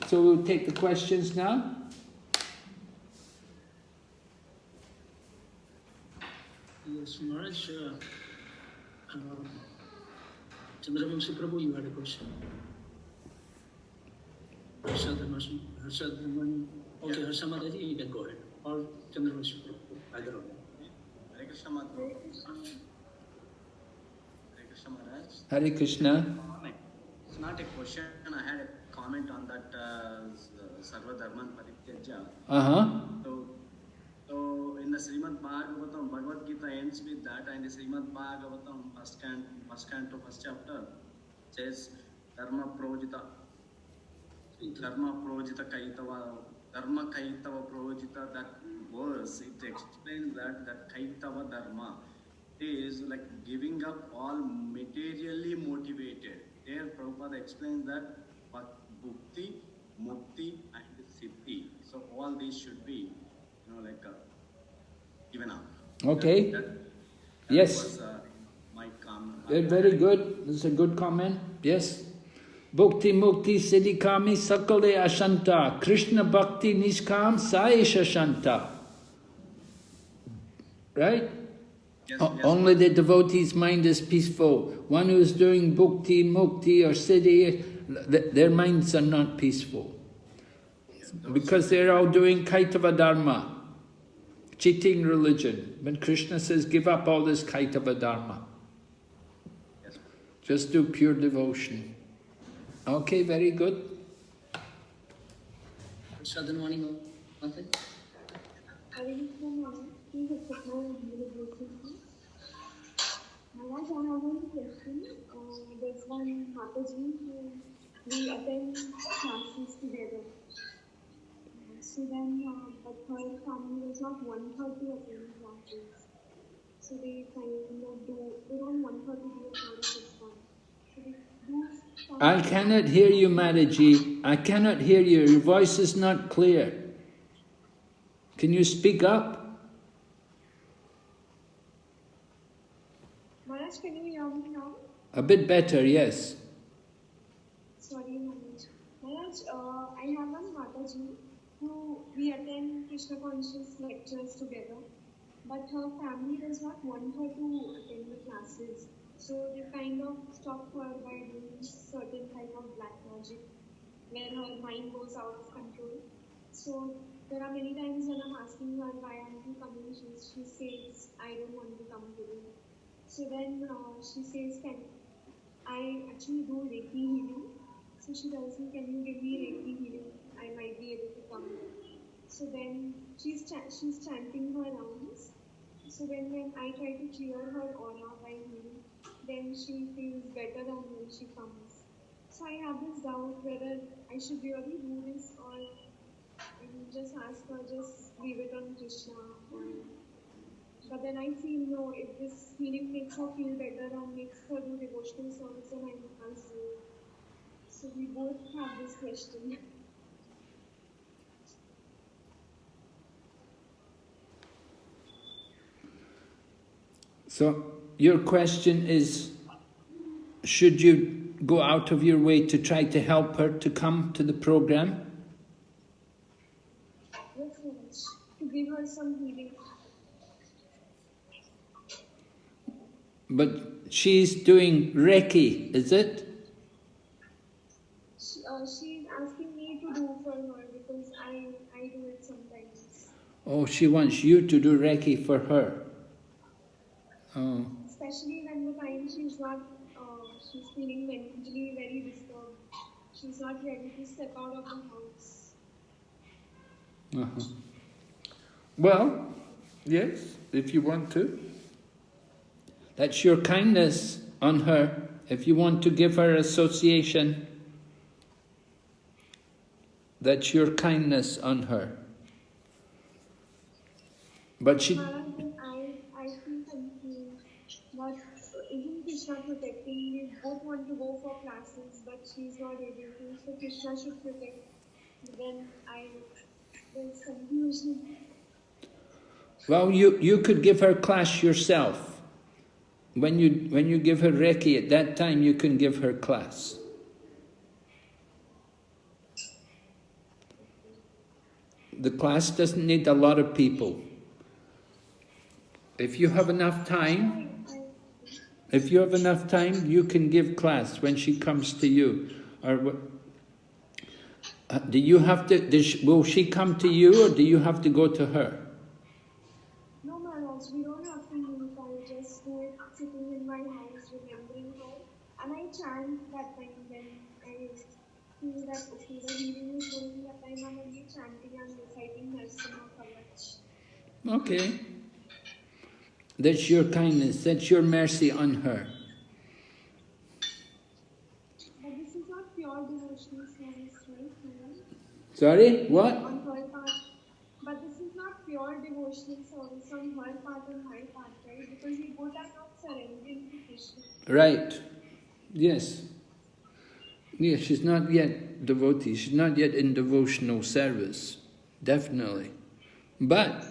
So we'll take the questions now. Yes, Maharaj. Chandravanshi Prabhu, you had a question. Harshad, okay, Harsha Mataji, you can go ahead. Or Chandravanshi Prabhu, either of them. Hare Krishna Madhu. Hare Krishna Maharaj. Hare Krishna. It's not a question, I had a comment on that Sarva Dharman Parityajya. So in the Srimad Bhagavatam, Bhagavad Gita ends with that, and the Srimad Bhagavatam first canto, first chapter says Dharma Projita Kaitava Projita. That verse, it explains that Kaitava Dharma is like giving up all materially motivated. There Prabhupada explains that Bhakti, Mukti and Siddhi. So all these should be, given up. Okay. That yes. was my comment. Very good. This is a good comment. Yes. Bhakti Mukti Siddhi Kami Sakale Ashanta. Krishna Bhakti Nishkam Saisha Shanta. Right? Yes, Only the devotee's mind is peaceful. One who is doing bhakti, mukti or siddhi, their minds are not peaceful. Because they're all doing kaitava dharma, cheating religion. When Krishna says, give up all this kaitava dharma. Yes. Just do pure devotion. Okay, very good. Shraddhanwani Mataji. Maharaj, I have one question. There's one Mataji who we attend classes together. So then, but her family was not one her to attend classes. So they kind of they don't want her to be a part of this one. So they do. I cannot hear you, Mataji. I cannot hear you. Your voice is not clear. Can you speak up? Maharaj, can you hear me now? A bit better, yes. Sorry, Maharaj. Maharaj, I have one Mataji who we attend Krishna conscious lectures together, but her family does not want her to attend the classes. So they kind of stop her by doing certain type of black magic where her mind goes out of control. So there are many times when I'm asking her why aren't you coming, she says, I don't want to come today. So then she says, can I actually do Reiki healing? So she tells me, can you give me Reiki healing? I might be able to come. So then she's chanting her rounds. So then when I try to clear her aura by healing, then she feels better than when she comes. So I have this doubt whether I should really do this or just ask her, just leave it on Krishna. But then I feel, no, if this healing makes her feel better and makes her do devotional service, then I must do it. So we both have this question. So your question is, should you go out of your way to try to help her to come to the program? Yes, to give her some healing. But she's doing Reiki, is it? She's asking me to do for her because I do it sometimes. Oh, she wants you to do Reiki for her. Oh. Especially when the time she's not, she's feeling mentally very disturbed. She's not ready to step out of the house. Uh-huh. Well, yes, if you want to. That's your kindness on her. If you want to give her association, that's your kindness on her. But she... I feel confused. But isn't Krishna protecting? We both want to go for classes, but she's not able to. So Krishna should protect. Then there's confusion. Well, you could give her class yourself. When you give her Reiki, at that time you can give her class. The class doesn't need a lot of people. If you have enough time, you can give class when she comes to you. Or do you have to? Will she come to you, or do you have to go to her? No, Maharaj, we don't have to move. I just do it sitting in my house, remembering her, and I chant that time. Then I feel that okay, the healing is going. That time I'm only chanting and reciting Narsimha Kavach. Okay. That's your kindness, that's your mercy on her. But this is not pure devotional service, right? Sorry? What? On her part. But this is not pure devotional service on her part and my part, right? Because we both are not surrendering to Krishna. Right. Yes. Yes, she's not yet devotee, she's not yet in devotional service. Definitely. But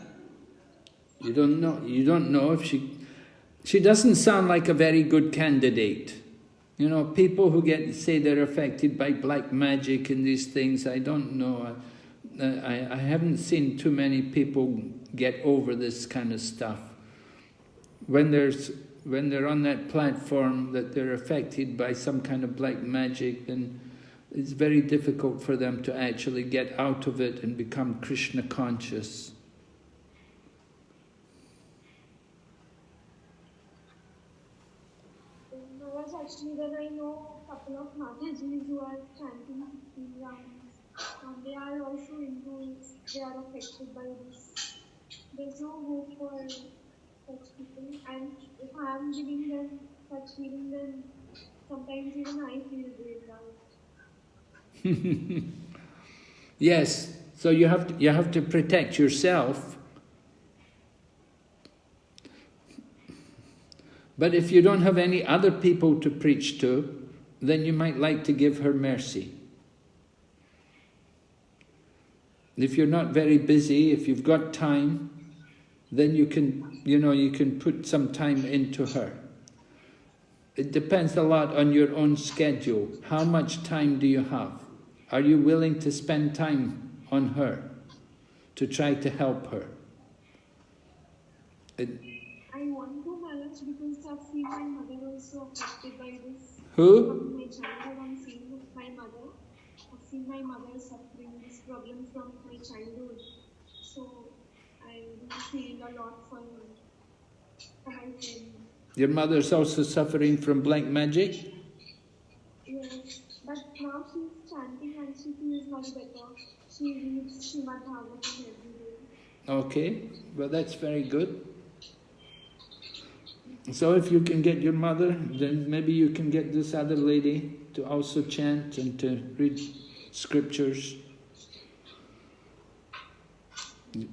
you don't know if she doesn't sound like a very good candidate. You know, people who say they're affected by black magic and these things, I don't know. I haven't seen too many people get over this kind of stuff. When they're on that platform that they're affected by some kind of black magic, then it's very difficult for them to actually get out of it and become Krishna conscious. Actually, then I know a couple of Matajis who are chanting 15 rounds, and they are are also into, they are affected by this. There's no hope for such people, and if I am giving them such healing, then sometimes even I feel drained out. Yes, so you have to protect yourself. But if you don't have any other people to preach to, then you might like to give her mercy. If you're not very busy, if you've got time, then you can put some time into her. It depends a lot on your own schedule. How much time do you have? Are you willing to spend time on her to try to help her? I want to manage because I've seen my mother also affected by this. Who? From my childhood, I'm seeing my mother. I've seen my mother suffering this problem from my childhood. So I'm feeling a lot for my friend. Your mother's also suffering from black magic? Yes, but now she's chanting and she feels much better. She reads Srimad Bhagavatam every day. Okay, well that's very good. So if you can get your mother, then maybe you can get this other lady to also chant and to read scriptures.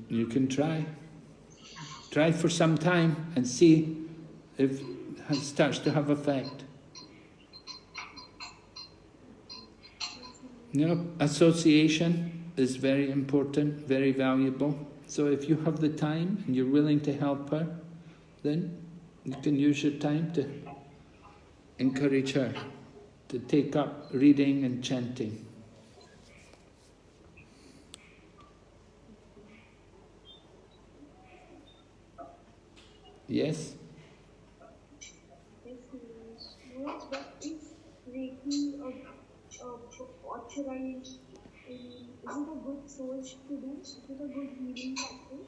You can try. Try for some time and see if it starts to have effect. Association is very important, very valuable. So if you have the time and you're willing to help her, then you can use your time to encourage her to take up reading and chanting. Yes? But is Reiki authorized? Is it a good source to do? Is it a good healing practice?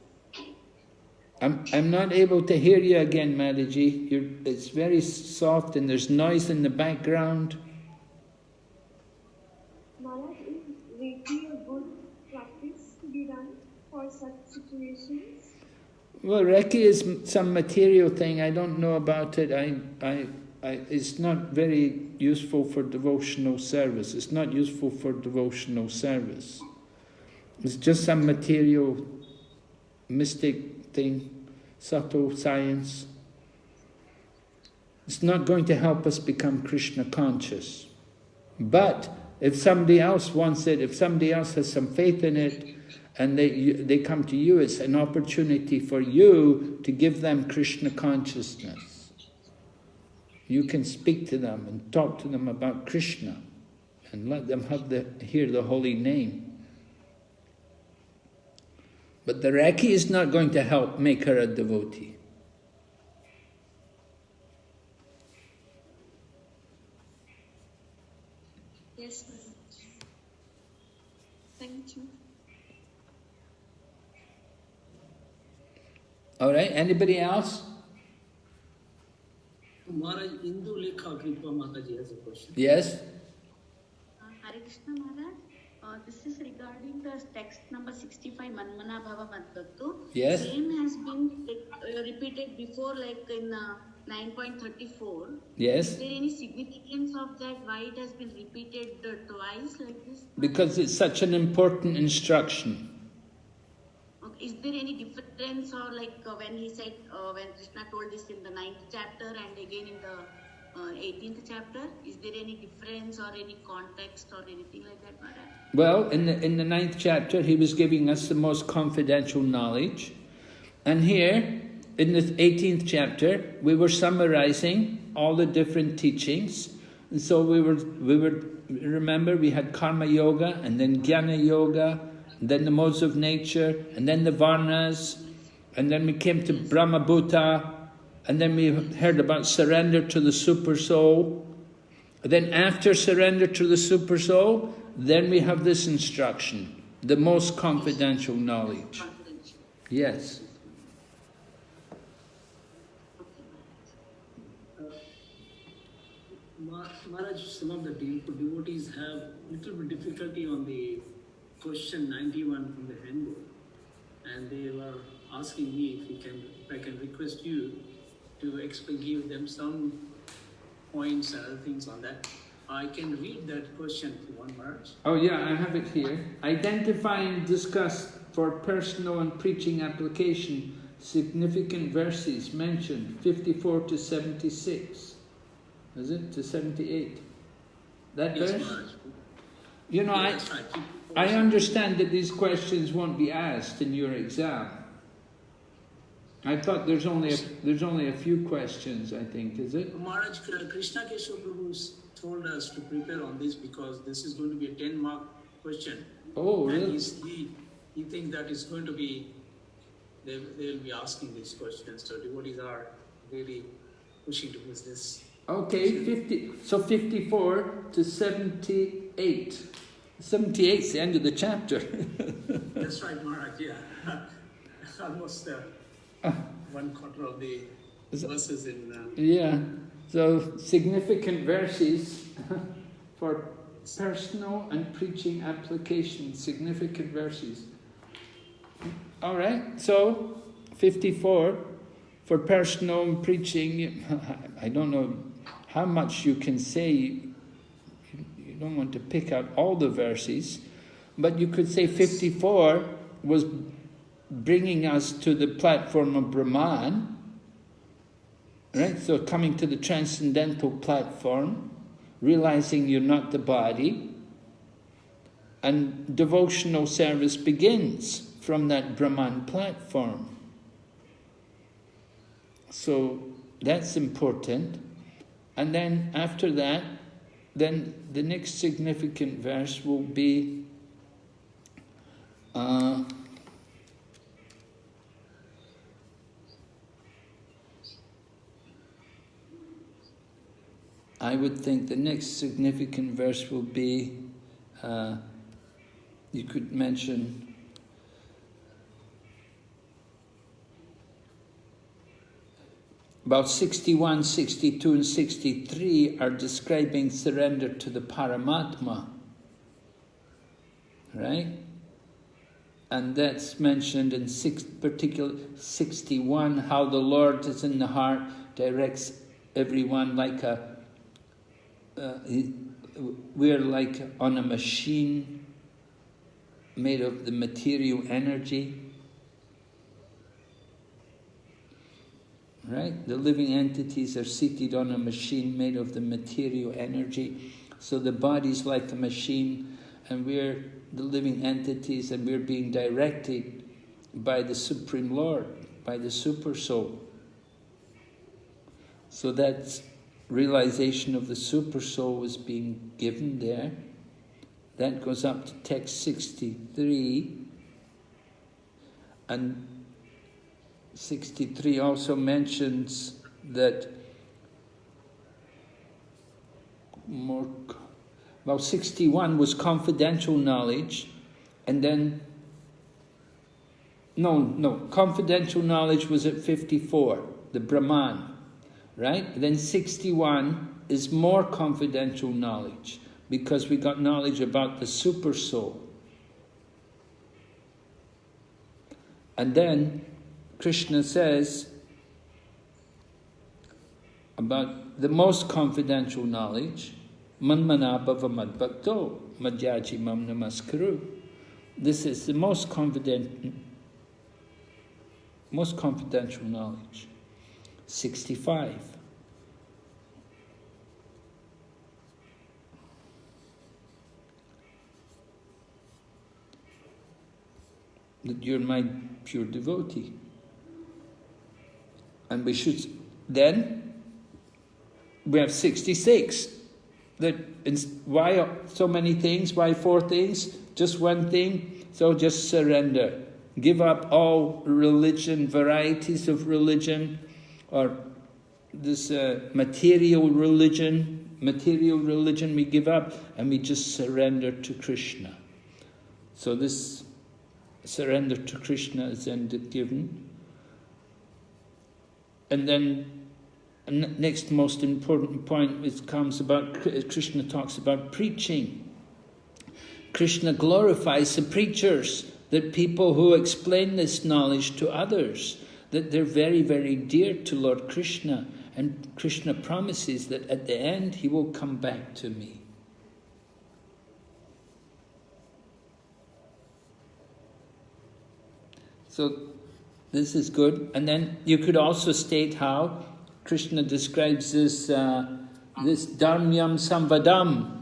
I'm not able to hear you again, Madaji. It's very soft and there's noise in the background. Maharaj, is Reiki a good practice to be done for such situations? Well, Reiki is some material thing. I don't know about it. It's not very useful for devotional service. It's not useful for devotional service. It's just some material, mystic thing, subtle science. It's not going to help us become Krishna conscious. But if somebody else wants it, if somebody else has some faith in it, and they come to you, it's an opportunity for you to give them Krishna consciousness. You can speak to them and talk to them about Krishna and let them hear the holy name. But the Reiki is not going to help make her a devotee. Yes, thank you. All right, anybody else? Maharaj, Indu Lekha Kripa Mataji has a question. Yes? Hare Krishna Maharaj. This is regarding the text number 65, Manmana Bhava Madhatu. Yes. Same has been repeated before, like in 9.34. Yes. Is there any significance of that? Why it has been repeated twice like this? Because it's such an important instruction. Okay. Is there any difference, or like when he said, when Krishna told this in the 9th chapter and again in the 18th chapter, is there any difference or any context or anything like that, Maharaj? Well, in the 9th chapter, he was giving us the most confidential knowledge. And here, in the 18th chapter, we were summarizing all the different teachings. And so we were remember, we had Karma Yoga, and then Jnana Yoga, and then the modes of nature, and then the Varnas, and then we came to Brahma Bhuta, and then we heard about surrender to the Super Soul. Then after surrender to the Super Soul, then we have this instruction, the most confidential knowledge. Yes. Maharaj, some of the devotees have little bit difficulty on the question 91 from the handbook, and they were asking me if I can request you to give them some points and other things on that. I can read that question if you want, Maharaj. Oh yeah, I have it here. Identify and discuss for personal and preaching application significant verses mentioned 54 to 76. Is it? To 78. That Yes, verse? Maharaj. You know, Yes, I understand that these questions won't be asked in your exam. I thought there's only a few questions, I think, is it? Maharaj, Krishna Keshav Prabhu told us to prepare on this because this is going to be a 10-mark question. Oh, really? And he thinks that it's going to be, they will be asking these questions. So devotees are really pushing towards this. Okay, 54 to 78. 78 is the end of the chapter. That's right, Maharaj, yeah. Almost 1/4 of the verses in... Yeah, so significant verses for personal and preaching application, significant verses. All right, so 54 for personal and preaching. I don't know how much you can say. You don't want to pick out all the verses, but you could say 54 was bringing us to the platform of Brahman, right? So coming to the transcendental platform, realizing you're not the body, and devotional service begins from that Brahman platform. So that's important. And then after that, then the next significant verse will be I would think the next significant verse will be, you could mention, about 61, 62 and 63 are describing surrender to the Paramatma, right? And that's mentioned in particular 61, how the Lord is in the heart, directs everyone like we're like on a machine made of the material energy. Right? The living entities are seated on a machine made of the material energy. So the body's like a machine, and we're the living entities, and we're being directed by the Supreme Lord, by the Super Soul. So that's realization of the Super Soul is being given there. That goes up to text 63. And 63 also mentions that well, 61 was confidential knowledge, and then confidential knowledge was at 54, the Brahman, right? Then 61 is more confidential knowledge, because we got knowledge about the Super Soul. And then Krishna says about the most confidential knowledge, Manmana bhava madbhakto madhyaji mam namaskaru. This is the most confidential knowledge. 65. That you're my pure devotee. And we should, then, we have 66. Why so many things? Why 4 things? Just one thing? So just surrender. Give up all religion, varieties of religion, or this material religion we give up, and we just surrender to Krishna. So this surrender to Krishna is then given. And then next most important point comes about, Krishna talks about preaching. Krishna glorifies the preachers, that people who explain this knowledge to others, that they're very, very dear to Lord Krishna. And Krishna promises that at the end he will come back to me. So this is good. And then you could also state how Krishna describes this this dharmyam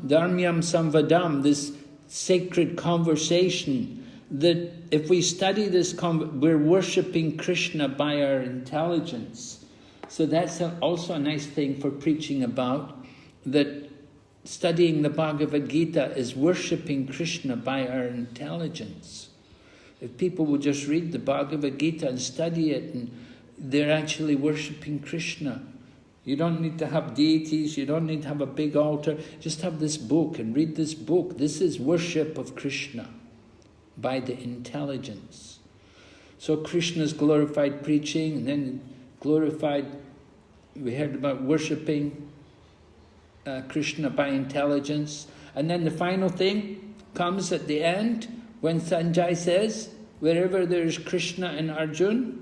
samvadam, this sacred conversation, that if we study this, we're worshipping Krishna by our intelligence. So that's also a nice thing for preaching about, that studying the Bhagavad Gita is worshipping Krishna by our intelligence. If people will just read the Bhagavad Gita and study it, and they're actually worshipping Krishna. You don't need to have deities, you don't need to have a big altar, just have this book and read this book. This is worship of Krishna by the intelligence. So Krishna's glorified preaching, and then glorified, we heard about worshipping Krishna by intelligence. And then the final thing comes at the end, when Sanjay says, wherever there is Krishna and Arjuna,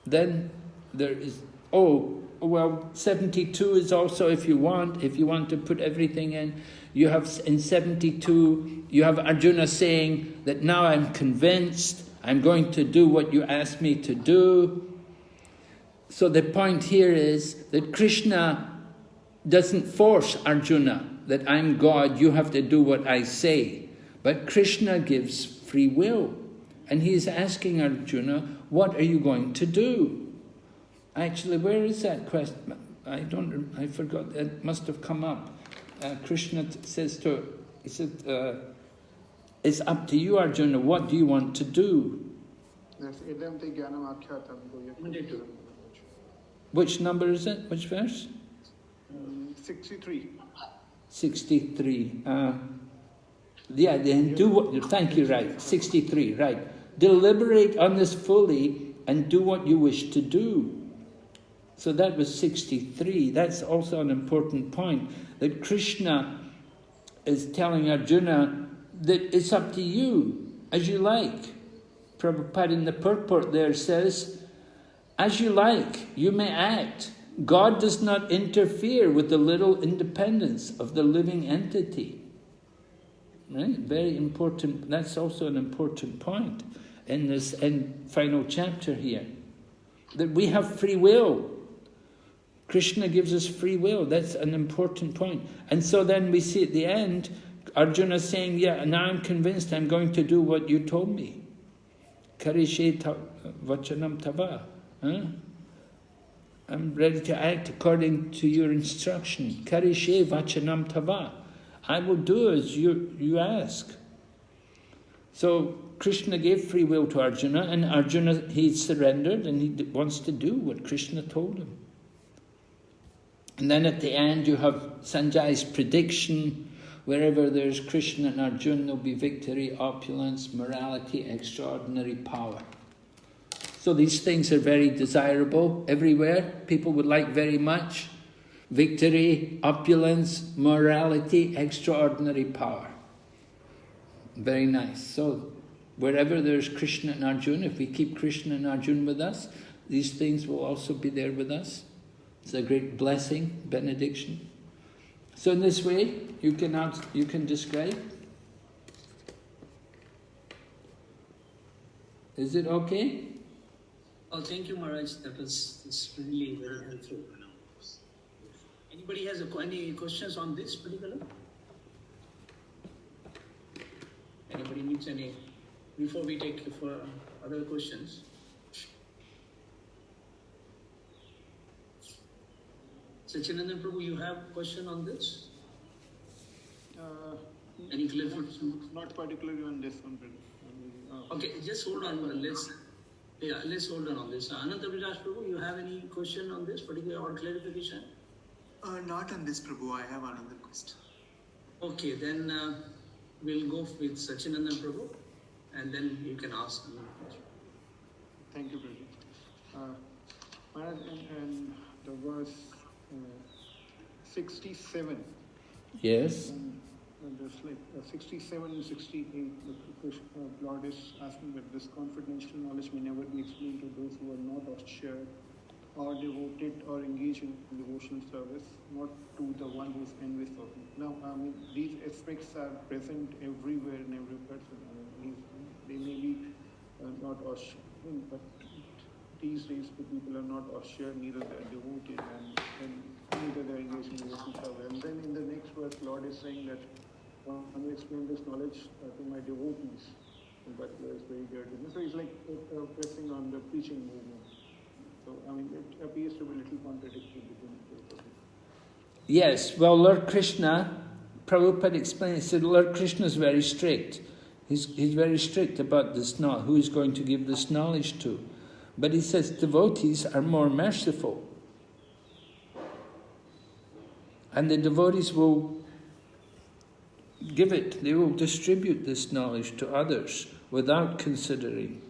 then there is, 72 is also, if you want to put everything in, you have in 72, you have Arjuna saying that now I'm convinced, I'm going to do what you asked me to do. So the point here is that Krishna doesn't force Arjuna that I'm God, you have to do what I say. But Krishna gives free will. And he is asking Arjuna, what are you going to do? Actually, where is that question? I forgot, it must have come up. Krishna says to, he said, it's up to you, Arjuna, what do you want to do? Which number is it? Which verse? 63. 63. Yeah, then do what, thank you, right, 63, right. Deliberate on this fully and do what you wish to do. So that was 63. That's also an important point, that Krishna is telling Arjuna that it's up to you, as you like. Prabhupada in the purport there says, as you like, you may act. God does not interfere with the little independence of the living entity. Right? Very important. That's also an important point in this final chapter here. That we have free will. Krishna gives us free will. That's an important point. And so then we see at the end, Arjuna saying, yeah, now I'm convinced I'm going to do what you told me. Karishe vachanam tava. I'm ready to act according to your instruction. Karishe vachanam tava. I will do as you ask. So Krishna gave free will to Arjuna, and Arjuna, he surrendered and he wants to do what Krishna told him. And then at the end you have Sanjay's prediction, wherever there's Krishna and Arjuna, there'll be victory, opulence, morality, extraordinary power. So these things are very desirable everywhere. People would like very much. Victory, opulence, morality, extraordinary power. Very nice. So wherever there's Krishna and Arjuna, if we keep Krishna and Arjuna with us, these things will also be there with us. It's a great blessing, benediction. So in this way, you can describe. Is it okay? Oh, thank you, Maharaj. It's really very helpful. Anybody has any questions on this particular? Anybody needs any? Before we take for other questions. Sachinandan Prabhu, you have a question on this? Any clarification? Not particularly on this one. Okay, just hold on. Let's hold on this. Ananta Vilas Prabhu, you have any question on this particular or clarification? Not on this, Prabhu. I have another question. Okay, then we'll go with Sachinandan Prabhu, and then you can ask me. Thank you, Prabhu. Maharaj, and the verse 67. Yes. there's like 67 and 68, Lord is asking that this confidential knowledge may never be explained to those who are not austere or devoted or engaged in devotional service, not to the one who is envious of him. Now, I mean, these aspects are present everywhere in every person. I mean, they may be not austere, but these days the people are not austere, neither they are devoted, and neither they are engaged in devotional service. And then in the next verse, Lord is saying that I'm going to explain this knowledge to my devotees, but is very dear to me. So it's like pressing on the preaching movement. So, I mean, it appears to be a little contradictory between both of them. Yes, well, Lord Krishna, Prabhupada explained, he said, Lord Krishna is very strict. He's very strict about this knowledge, who he's going to give this knowledge to. But he says devotees are more merciful. And the devotees will give it, they will distribute this knowledge to others without considering.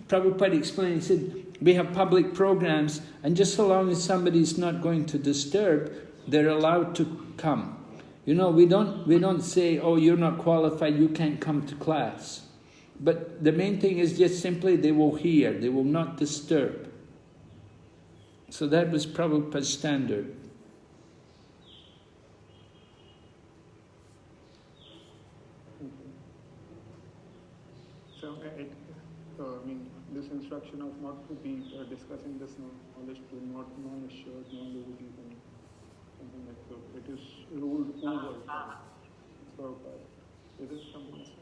Prabhupada explained, he said, we have public programs, and just so long as somebody's not going to disturb, they're allowed to come. You know, we don't say, oh, you're not qualified, you can't come to class. But the main thing is just simply they will hear, they will not disturb. So that was Prabhupada's standard. So, I mean, this instruction of not to be discussing this knowledge to non-assured, non-devotees, and something like that. It is ruled over Prabhupada. It is something like that.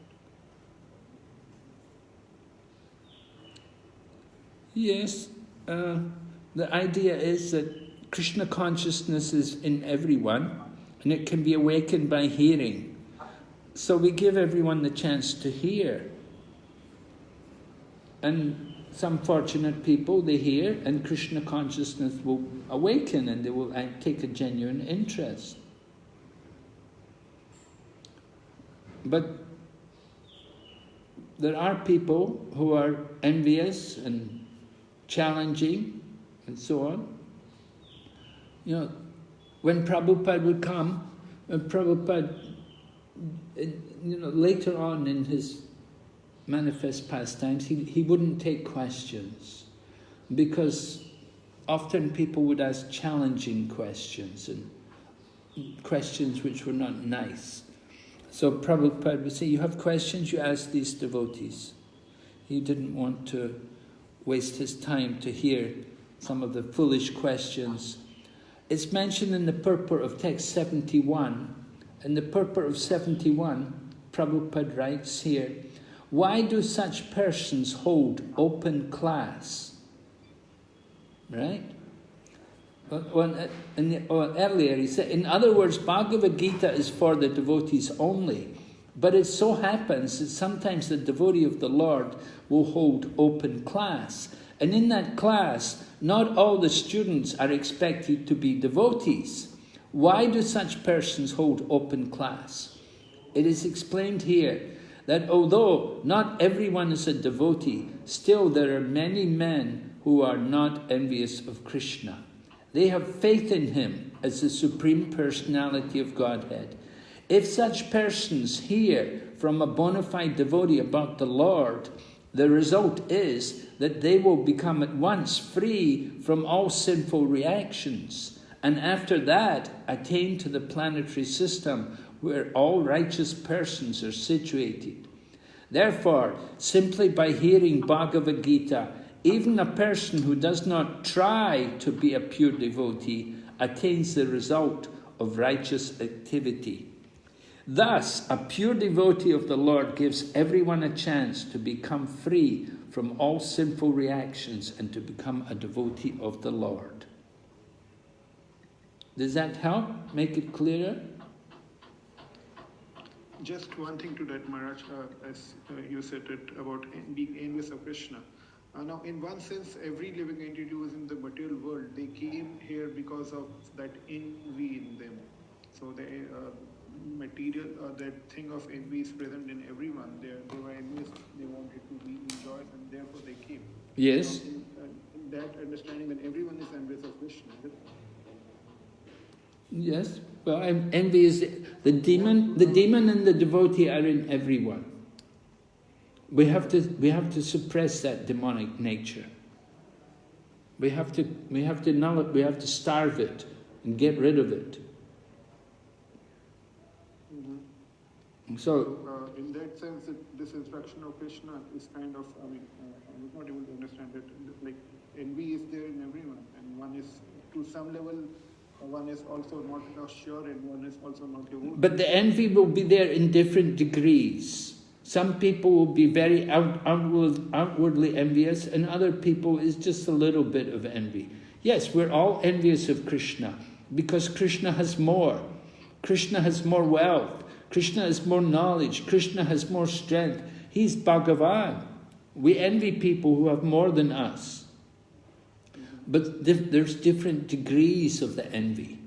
Yes, the idea is that Krishna consciousness is in everyone, and it can be awakened by hearing. So we give everyone the chance to hear. And some fortunate people, they hear, and Krishna consciousness will awaken, and they will take a genuine interest. But there are people who are envious and challenging and so on. You know, when Prabhupada would come, Prabhupada, you know, later on in his manifest pastimes, he wouldn't take questions, because often people would ask challenging questions and questions which were not nice. So Prabhupada would say, you have questions, you ask these devotees. He didn't want to waste his time to hear some of the foolish questions. It's mentioned in the purport of text 71. In the purport of 71, Prabhupada writes here, why do such persons hold open class? Right? Earlier he said, in other words, Bhagavad Gita is for the devotees only. But it so happens that sometimes the devotee of the Lord will hold open class. And in that class, not all the students are expected to be devotees. Why do such persons hold open class? It is explained here that although not everyone is a devotee, still there are many men who are not envious of Krishna. They have faith in him as the Supreme Personality of Godhead. If such persons hear from a bona fide devotee about the Lord, the result is that they will become at once free from all sinful reactions, and after that attain to the planetary system where all righteous persons are situated. Therefore, simply by hearing Bhagavad Gita, even a person who does not try to be a pure devotee attains the result of righteous activity. Thus, a pure devotee of the Lord gives everyone a chance to become free from all sinful reactions and to become a devotee of the Lord. Does that help? Make it clearer? Just one thing to that, Maharaj, as you said it about being envious of Krishna. Now, in one sense, every living entity who is in the material world, they came here because of that envy in them. So the material, that thing of envy is present in everyone. They were envious, they wanted to be enjoyed, and therefore they came. Yes. So in that understanding that everyone is envious of Krishna. Yes. Well, envy is the demon. The demon and the devotee are in everyone. We have to suppress that demonic nature. We have to starve it and get rid of it. Mm-hmm. So, in that sense, this instruction of Krishna is kind of, I was not able to understand it. Like, envy is there in everyone, and one is, to some level, one is also not sure, and one is also not devoted. but the envy will be there in different degrees. Some people will be very outwardly envious, and other people is just a little bit of envy. Yes, we're all envious of Krishna, because Krishna has more. Krishna has more wealth. Krishna has more knowledge. Krishna has more strength. He's Bhagavan. We envy people who have more than us. But there's different degrees of the envy.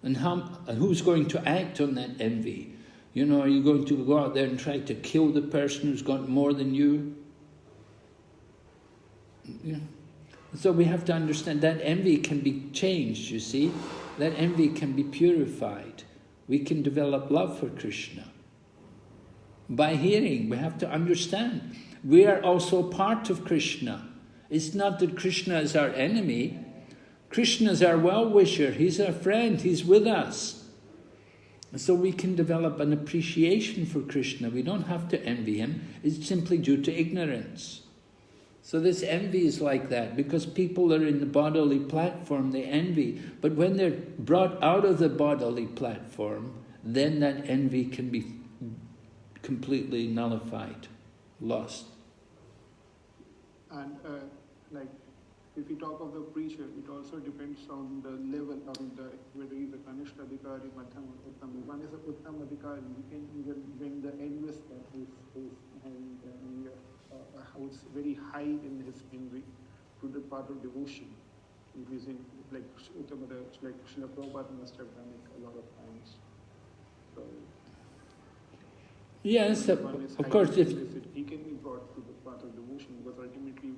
And who's going to act on that envy? You know, are you going to go out there and try to kill the person who's got more than you? Yeah. So we have to understand that envy can be changed, you see. That envy can be purified. We can develop love for Krishna. By hearing, we have to understand. We are also part of Krishna. It's not that Krishna is our enemy. Krishna is our well-wisher. He's our friend. He's with us. So we can develop an appreciation for Krishna. We don't have to envy him. It's simply due to ignorance. So this envy is like that, because people are in the bodily platform, they envy. But when they're brought out of the bodily platform, then that envy can be completely nullified, lost. And like, if we talk of the preacher, it also depends on the level of whether he's a Kanishta Adhikari, Madhyam, Uttam. One is a Uttam Adhikari, you can even bring the envious one who's very high in his envy to the path of devotion. If he's in, like Uttam, like Srila Prabhupada must have done it a lot of times. So, yes, of course, if he can be brought to the path of devotion, because ultimately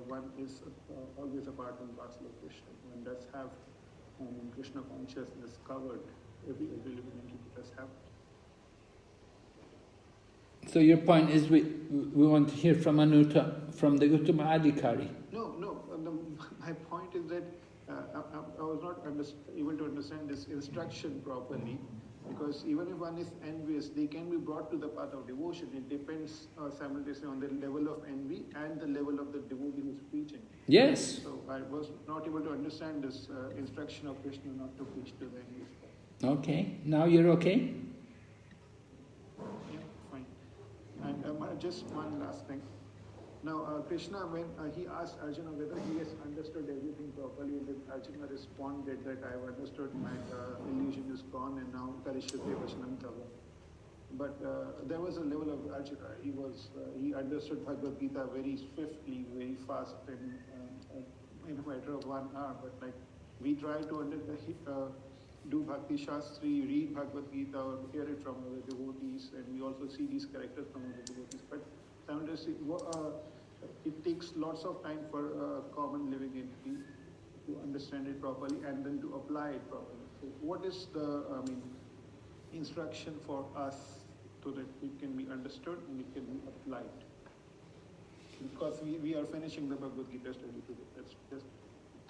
one is always a part and parcel of Krishna. One does have Krishna consciousness covered. Every living entity does have. So your point is we want to hear from the Uttama Adhikari. No. My point is that I was not able to understand this instruction properly, because even if one is envious, they can be brought to the path of devotion. It depends simultaneously on the level of envy and the level of the devotee who is preaching. Yes. So I was not able to understand this instruction of Krishna not to preach to the envious. Okay, now you're okay? Yeah, fine. And just one last thing. Now, Krishna, when he asked Arjuna whether he has understood everything properly, and then Arjuna responded that I have understood, my illusion is gone, and now Karishyate Vachanam Tava. But there was a level of Arjuna. He understood Bhagavad Gita very swiftly, very fast, and in a matter of 1 hour. But like, we try to do Bhakti Sastri, read Bhagavad Gita, or hear it from other devotees, and we also see these characters from other devotees. But simultaneously, it takes lots of time for a common living entity to understand it properly and then to apply it properly. So what is the instruction for us so that it can be understood and it can be applied? Because we are finishing the Bhagavad Gita study today. That's just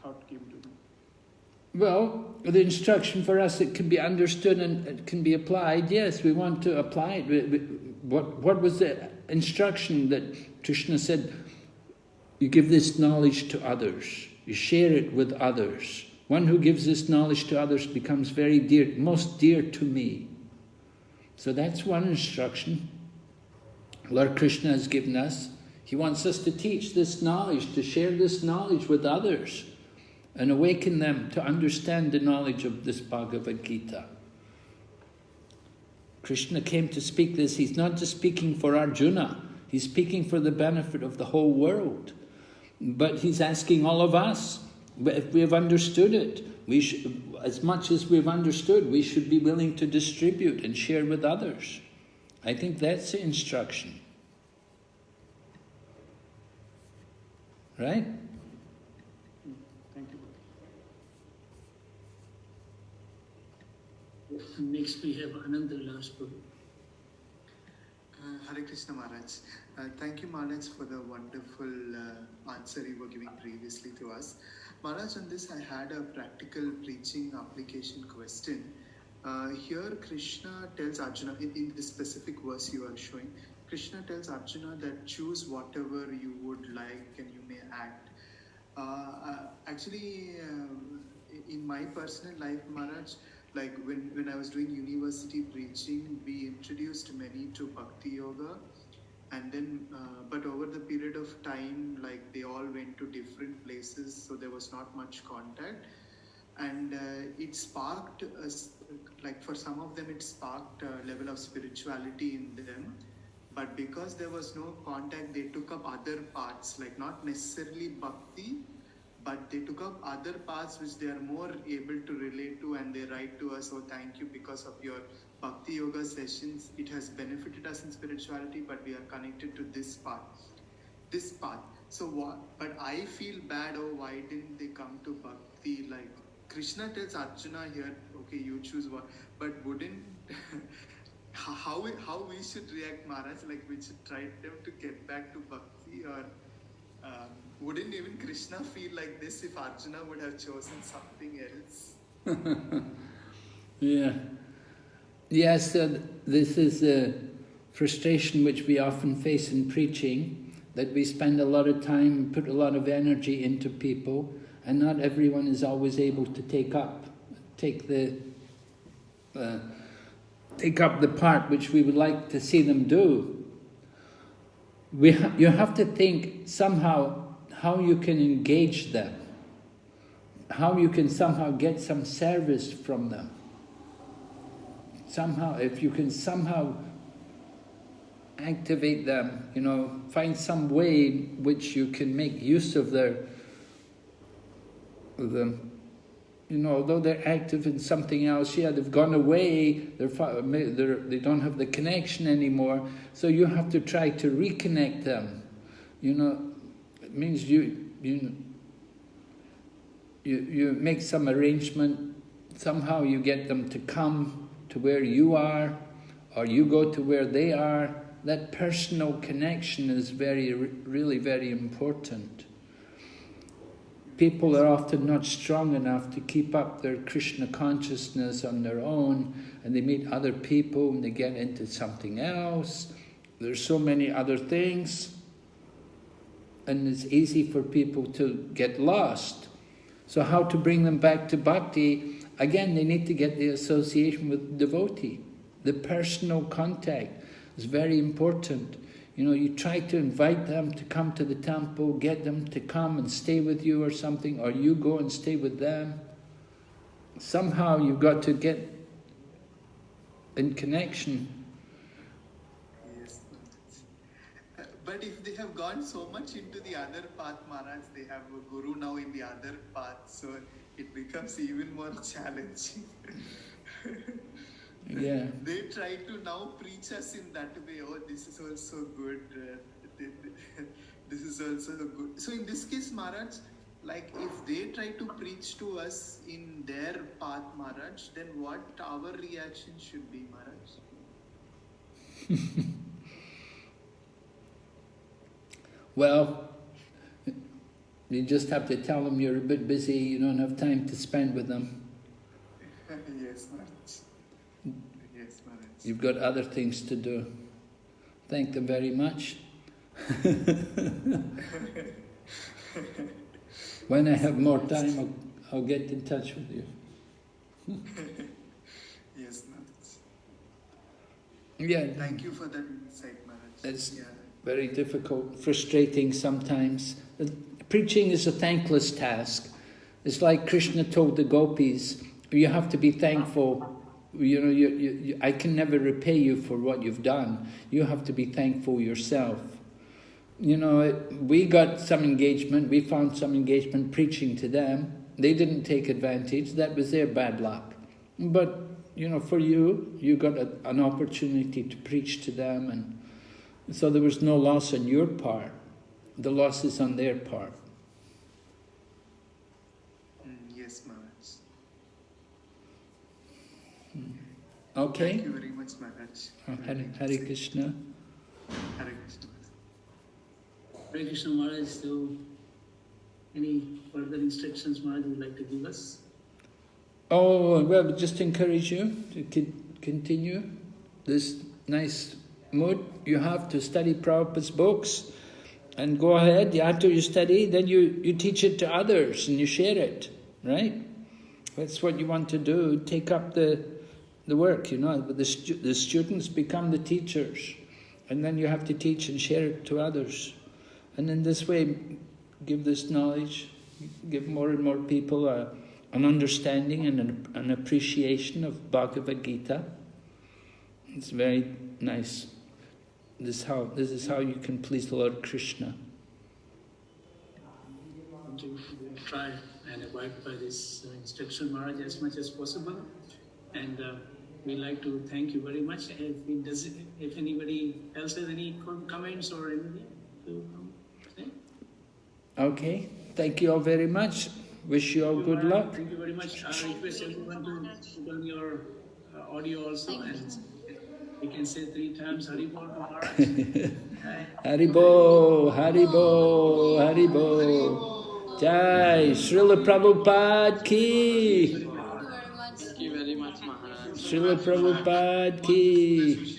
thought came to me. Well, the instruction for us, it can be understood and it can be applied. Yes, we want to apply it. What was the instruction that Krishna said? You give this knowledge to others. You share it with others. One who gives this knowledge to others becomes very dear, most dear to me. So that's one instruction Lord Krishna has given us. He wants us to teach this knowledge, to share this knowledge with others, and awaken them to understand the knowledge of this Bhagavad Gita. Krishna came to speak this. He's not just speaking for Arjuna. He's speaking for the benefit of the whole world. But he's asking all of us, if we have understood it, as much as we've understood, we should be willing to distribute and share with others. I think that's the instruction. Right? Thank you. And next we have Ananda Vilas Prabhu. Hare Krishna Maharaj. Thank you Maharaj for the wonderful answer you were giving previously to us. Maharaj, on this I had a practical preaching application question. Here Krishna tells Arjuna, in this specific verse you are showing, Krishna tells Arjuna that choose whatever you would like and you may act. Actually, in my personal life, Maharaj, like when I was doing university preaching, we introduced many to Bhakti Yoga, and then but over the period of time, like they all went to different places, so there was not much contact, and it sparked like for some of them it sparked a level of spirituality in them, but because there was no contact, they took up other paths, like not necessarily bhakti, but they took up other paths which they are more able to relate to, and they write to us, oh thank you, because of your Bhakti Yoga sessions, it has benefited us in spirituality, but we are connected to this path. So what, but I feel bad, oh why didn't they come to Bhakti? Like Krishna tells Arjuna here, okay, you choose one, but wouldn't, how we should react, Maharaj, like we should try them to get back to Bhakti, or wouldn't even Krishna feel like this if Arjuna would have chosen something else? Yeah. Yes, this is a frustration which we often face in preaching, that we spend a lot of time, put a lot of energy into people, and not everyone is always able to take up the part which we would like to see them do. You have to think somehow how you can engage them, how you can somehow get some service from them. Somehow, if you can somehow activate them, find some way in which you can make use of them. Although they're active in something else, they've gone away, they don't have the connection anymore, so you have to try to reconnect them. It means you make some arrangement, somehow you get them to come to where you are, or you go to where they are. That personal connection is really very important. People are often not strong enough to keep up their Krishna consciousness on their own, and they meet other people and they get into something else. There's so many other things, and it's easy for people to get lost. So how to bring them back to bhakti? Again, they need to get the association with the devotee. The personal contact is very important. You try to invite them to come to the temple, get them to come and stay with you or something, or you go and stay with them. Somehow you've got to get in connection. Yes. But if they have gone so much into the other path, Maharaj, they have a guru now in the other path, so it becomes even more challenging. Yeah. They try to now preach us in that way. Oh, this is also good. This is also good. So in this case, Maharaj, like if they try to preach to us in their path, Maharaj, then what our reaction should be, Maharaj? Well, you just have to tell them you're a bit busy, you don't have time to spend with them. Yes, Maharaj. Yes, Maharaj. You've got other things to do. Thank them very much. When I have more time, I'll get in touch with you. Yes, Maharaj. Yeah. Thank you for that insight, Maharaj. It's very difficult, frustrating sometimes. Preaching is a thankless task. It's like Krishna told the gopis, you have to be thankful. I can never repay you for what you've done. You have to be thankful yourself. We got some engagement, we found some engagement preaching to them. They didn't take advantage, that was their bad luck. But, for you got an opportunity to preach to them, and so there was no loss on your part. The loss is on their part. Yes, Maharaj. Okay. Thank you very much, Maharaj. Hare Krishna. Hare Krishna. Hare Krishna Maharaj, so any further instructions Maharaj would like to give us? Oh, well, just encourage you to continue this nice mood you have to study Prabhupada's books, and go ahead. After you study, then you teach it to others and you share it, right? That's what you want to do. Take up the work, the students become the teachers, and then you have to teach and share it to others. And in this way, give this knowledge, give more and more people an understanding and an appreciation of Bhagavad Gita. It's very nice. This is how you can please the Lord Krishna. We will try and abide by this instruction, Maharaj, as much as possible. And we'd like to thank you very much. If anybody else has any comments or anything to say? Okay, thank you all very much. Wish you all good luck. Thank you very much. I request everyone to put on your audio also, and you can say 3 times Haribol to Maharaj. Haribol, Haribol, Haribol. Jai, Srila Prabhupada ki. Thank you very much, Maharaj. Srila Prabhupada ki.